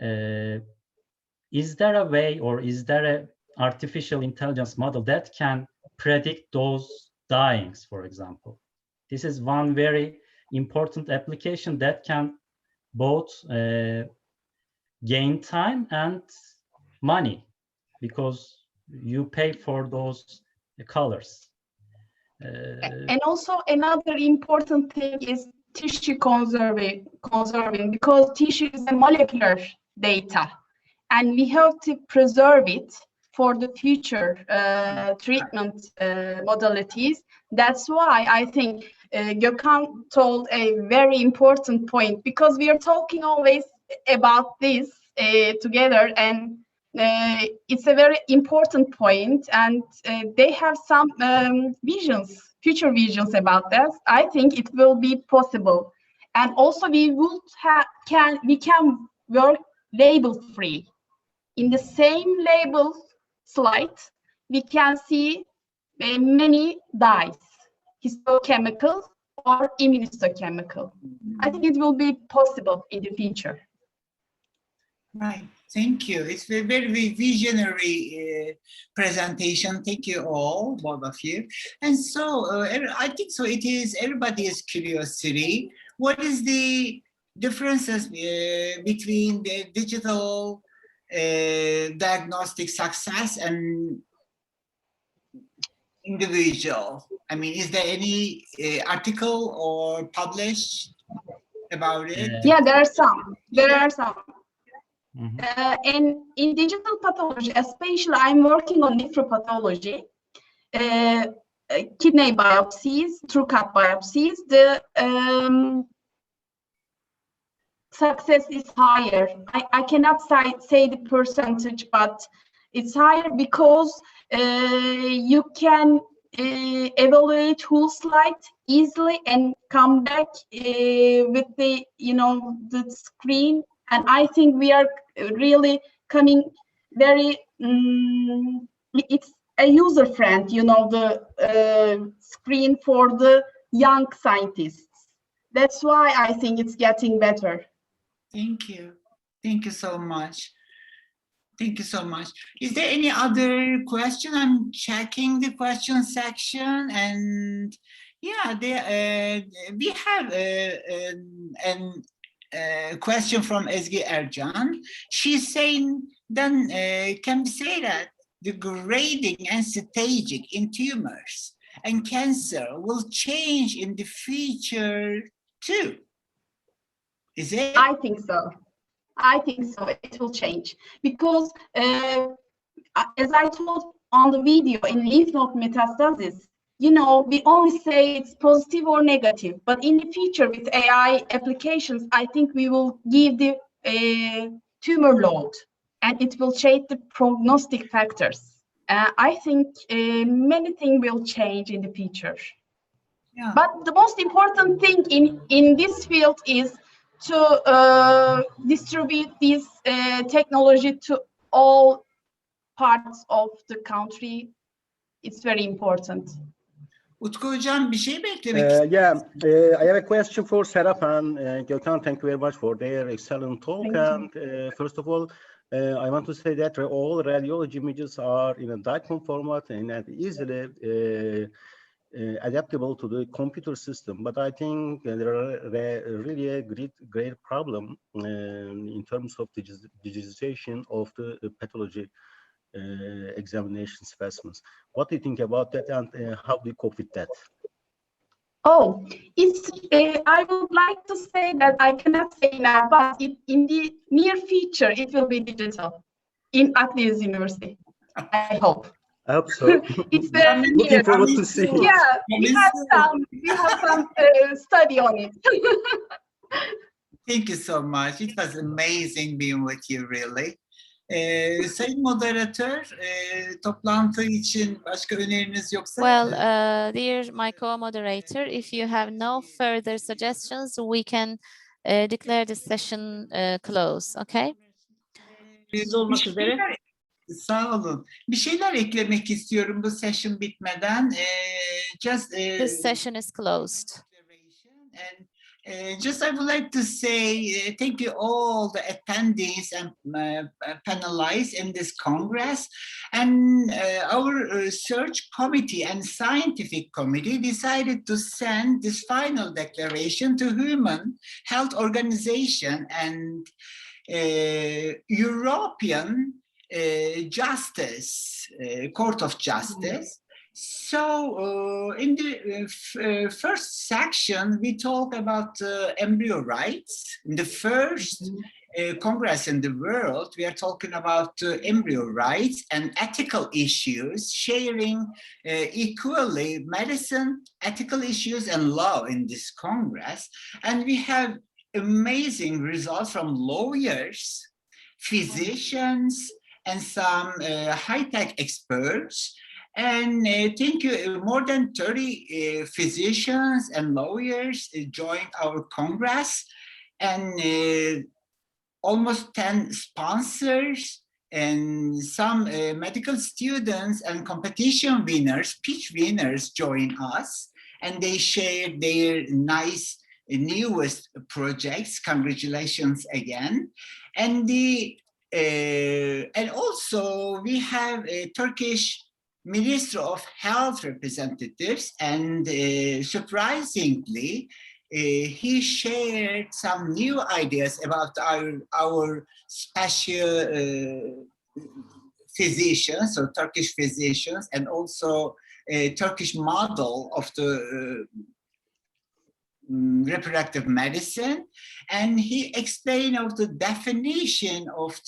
Is there a way, or is there an artificial intelligence model that can predict those dyings, for example? This is one very important application that can both gain time and money, because you pay for those colors. And also another important thing is tissue conserving, because tissue is a molecular data, and we have to preserve it for the future treatment modalities. That's why I think Gökhan told a very important point, because we are talking always about this together, and it's a very important point, and they have some future visions about that. I think it will be possible, and also we can work label free. In the same label slide, we can see many dyes, histochemical or immunohistochemical. I think it will be possible in the future. Right, thank you. It's a very visionary presentation. Thank you all, both of you. And so I think so it is everybody's curiosity. What is the differences between the digital diagnostic success and individual? I mean, is there any article or published about it? Yeah, there are some. There are some. Mhm. In digital pathology, especially I'm working on nephropathology, kidney biopsies, true cut biopsies, the success is higher. I cannot say the percentage, but it's higher because you can evaluate whole slide easily and come back with the the screen. And I think we are really coming very. It's a user friend, the screen for the young scientists. That's why I think it's getting better. Thank you. Thank you so much. Thank you so much. Is there any other question? I'm checking the question section, and yeah, we have a question from Ezgi Ercan. She's saying, then can we say that the grading and staging in tumors and cancer will change in the future too? Is it? I think so. I think so. It will change because, as I told on the video, in lymph node metastasis, we only say it's positive or negative. But in the future, with AI applications, I think we will give the tumor load, and it will change the prognostic factors. I think many things will change in the future. Yeah. But the most important thing in this field is to distribute this technology to all parts of the country. It's very important. Utku Hocam bir şey mi eklemek istiyorsun? I have a question for Serap and Gökhan. Thank you very much for their excellent talk. Thank And first of all, I want to say that all radiology images are in a DICOM format and easily adaptable to the computer system. But I think there are really a great problem in terms of the digitization of the pathology examination specimens. What do you think about that, and how do you cope with that? Oh, it's. I would like to say that I cannot say now, but in the near future, it will be digital in Akdeniz University. I hope. I hope so. It's very looking forward to see it. Yeah, we have some study on it. Thank you so much. It was amazing being with you, really. Sayın moderatör, toplantı için başka öneriniz yoksa? Well, dear my co-moderator, if you have no further suggestions, we can declare this session closed, okay? Siz olmak üzere. Sağ olun. Bir şeyler eklemek istiyorum bu session bitmeden. This session is closed. And just I would like to say thank you all the attendees and panelists in this Congress. And our research committee and scientific committee decided to send this final declaration to Human Health Organization and European Justice, Court of Justice. So in the first section, we talk about embryo rights. In the first Congress in the world, we are talking about embryo rights and ethical issues, sharing equally medicine, ethical issues, and law in this Congress. And we have amazing results from lawyers, physicians, and some high-tech experts. And thank you, more than 30 physicians and lawyers joined our Congress, and almost 10 sponsors, and some medical students and competition winners, pitch winners joined us, and they shared their nice newest projects. Congratulations again. And and also we have a Turkish Minister of Health representatives, and surprisingly, he shared some new ideas about our special physicians, so Turkish physicians, and also a Turkish model of the reproductive medicine, and he explained of the definition of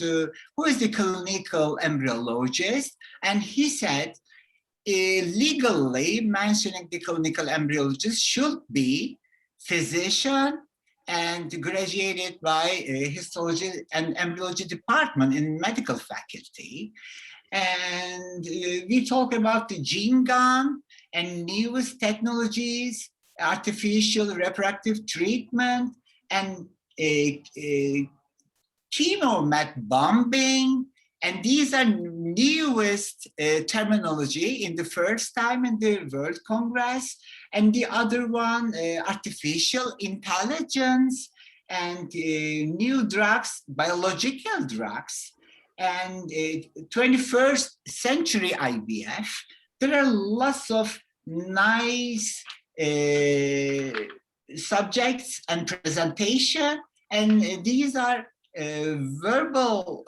who is the clinical embryologist, and he said legally mentioning the clinical embryologist should be physician and graduated by histology and embryology department in medical faculty. And we talk about the gene gun and newest technologies, artificial reproductive treatment, and chemo-met bombing. And these are newest terminology in the first time in the World Congress. And the other one, artificial intelligence and new drugs, biological drugs, and 21st century IVF. There are lots of nice subjects and presentation, and these are verbal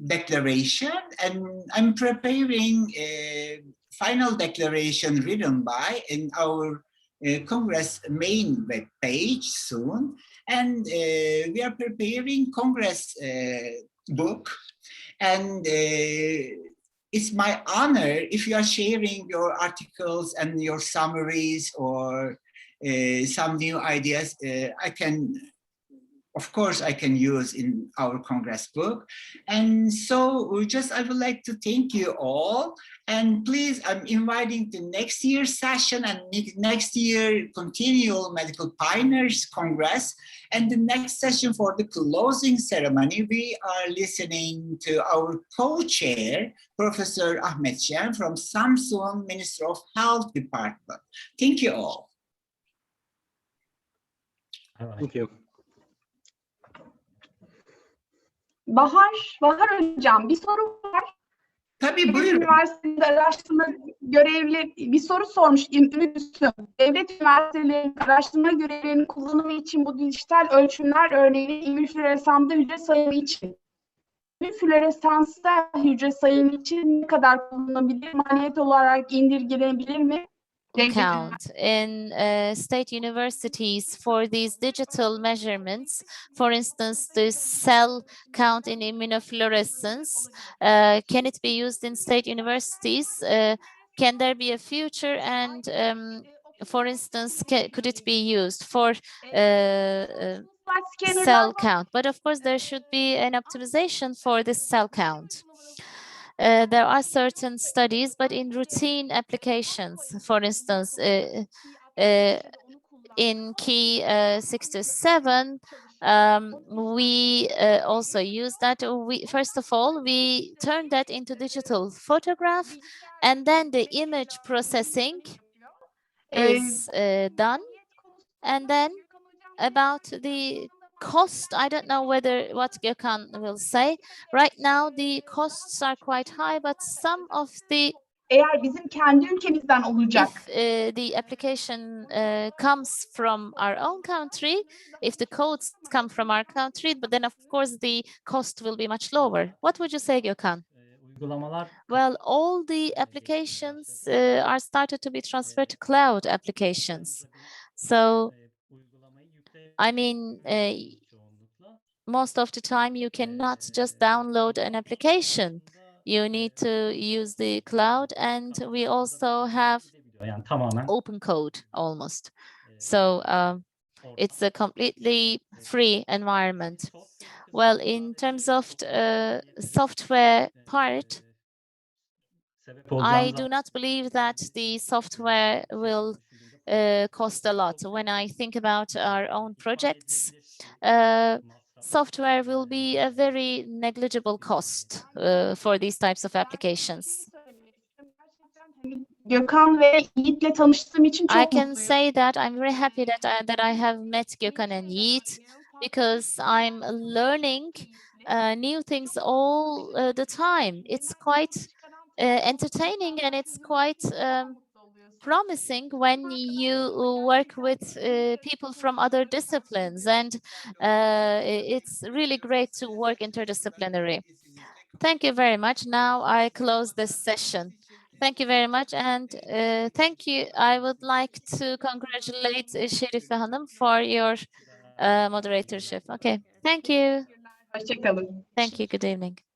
declaration, and I'm preparing a final declaration written by in our Congress main web page soon, and we are preparing Congress book, and it's my honor if you are sharing your articles and your summaries or some new ideas. Of course, I can use in our Congress book. And so I would like to thank you all. And please, I'm inviting the next year's session and next year continual Medical Pioneers Congress. And the next session for the closing ceremony, we are listening to our co-chair, Professor Ahmet Şen from Samsun Ministry of Health Department. Thank you all. Thank you. Bahar Hocam, bir soru var. Tabii, buyurun. Üniversitede araştırma görevli bir soru sormuş Ümmüsüm. Devlet üniversitelerinin araştırma görevlerinin kullanımı için bu dijital ölçümler örneğin imünfloresanda hücre sayımı için. İmmünfloresansta hücre sayımı için ne kadar kullanılabilir? Maliyet olarak indirgenebilir mi? Count in state universities for these digital measurements. For instance, the cell count in immunofluorescence, can it be used in state universities? Can there be a future? And for instance, could it be used for cell count? But of course, there should be an optimization for this cell count. There are certain studies, but in routine applications, for instance, in key 67, we also use that. First of all, we turn that into digital photograph, and then the image processing is done. And then about the cost, I don't know what Gökhan will say. Right now, the costs are quite high, but some of the eğer bizim kendi ülkemizden olacak. If the application comes from our own country, if the codes come from our country, but then of course the cost will be much lower. What would you say, Gökhan? Well, all the applications are started to be transferred to cloud applications. So, I mean, most of the time you cannot just download an application. You need to use the cloud, and we also have open code almost. So it's a completely free environment. Well, in terms of software part, I do not believe that the software will cost a lot. When I think about our own projects, software will be a very negligible cost for these types of applications. Gökhan ve Yiğit'le tanıştığım için çok I can say that I'm very happy that I have met Gökhan and Yiğit, because I'm learning new things all the time. It's quite entertaining, and it's quite promising when you work with people from other disciplines, and it's really great to work interdisciplinary. Thank you very much. Now I close this session. Thank you very much, and thank you. I would like to congratulate Şerife Hanım for your moderatorship. Okay, thank you. Hoşça kalın. Thank you. Good evening.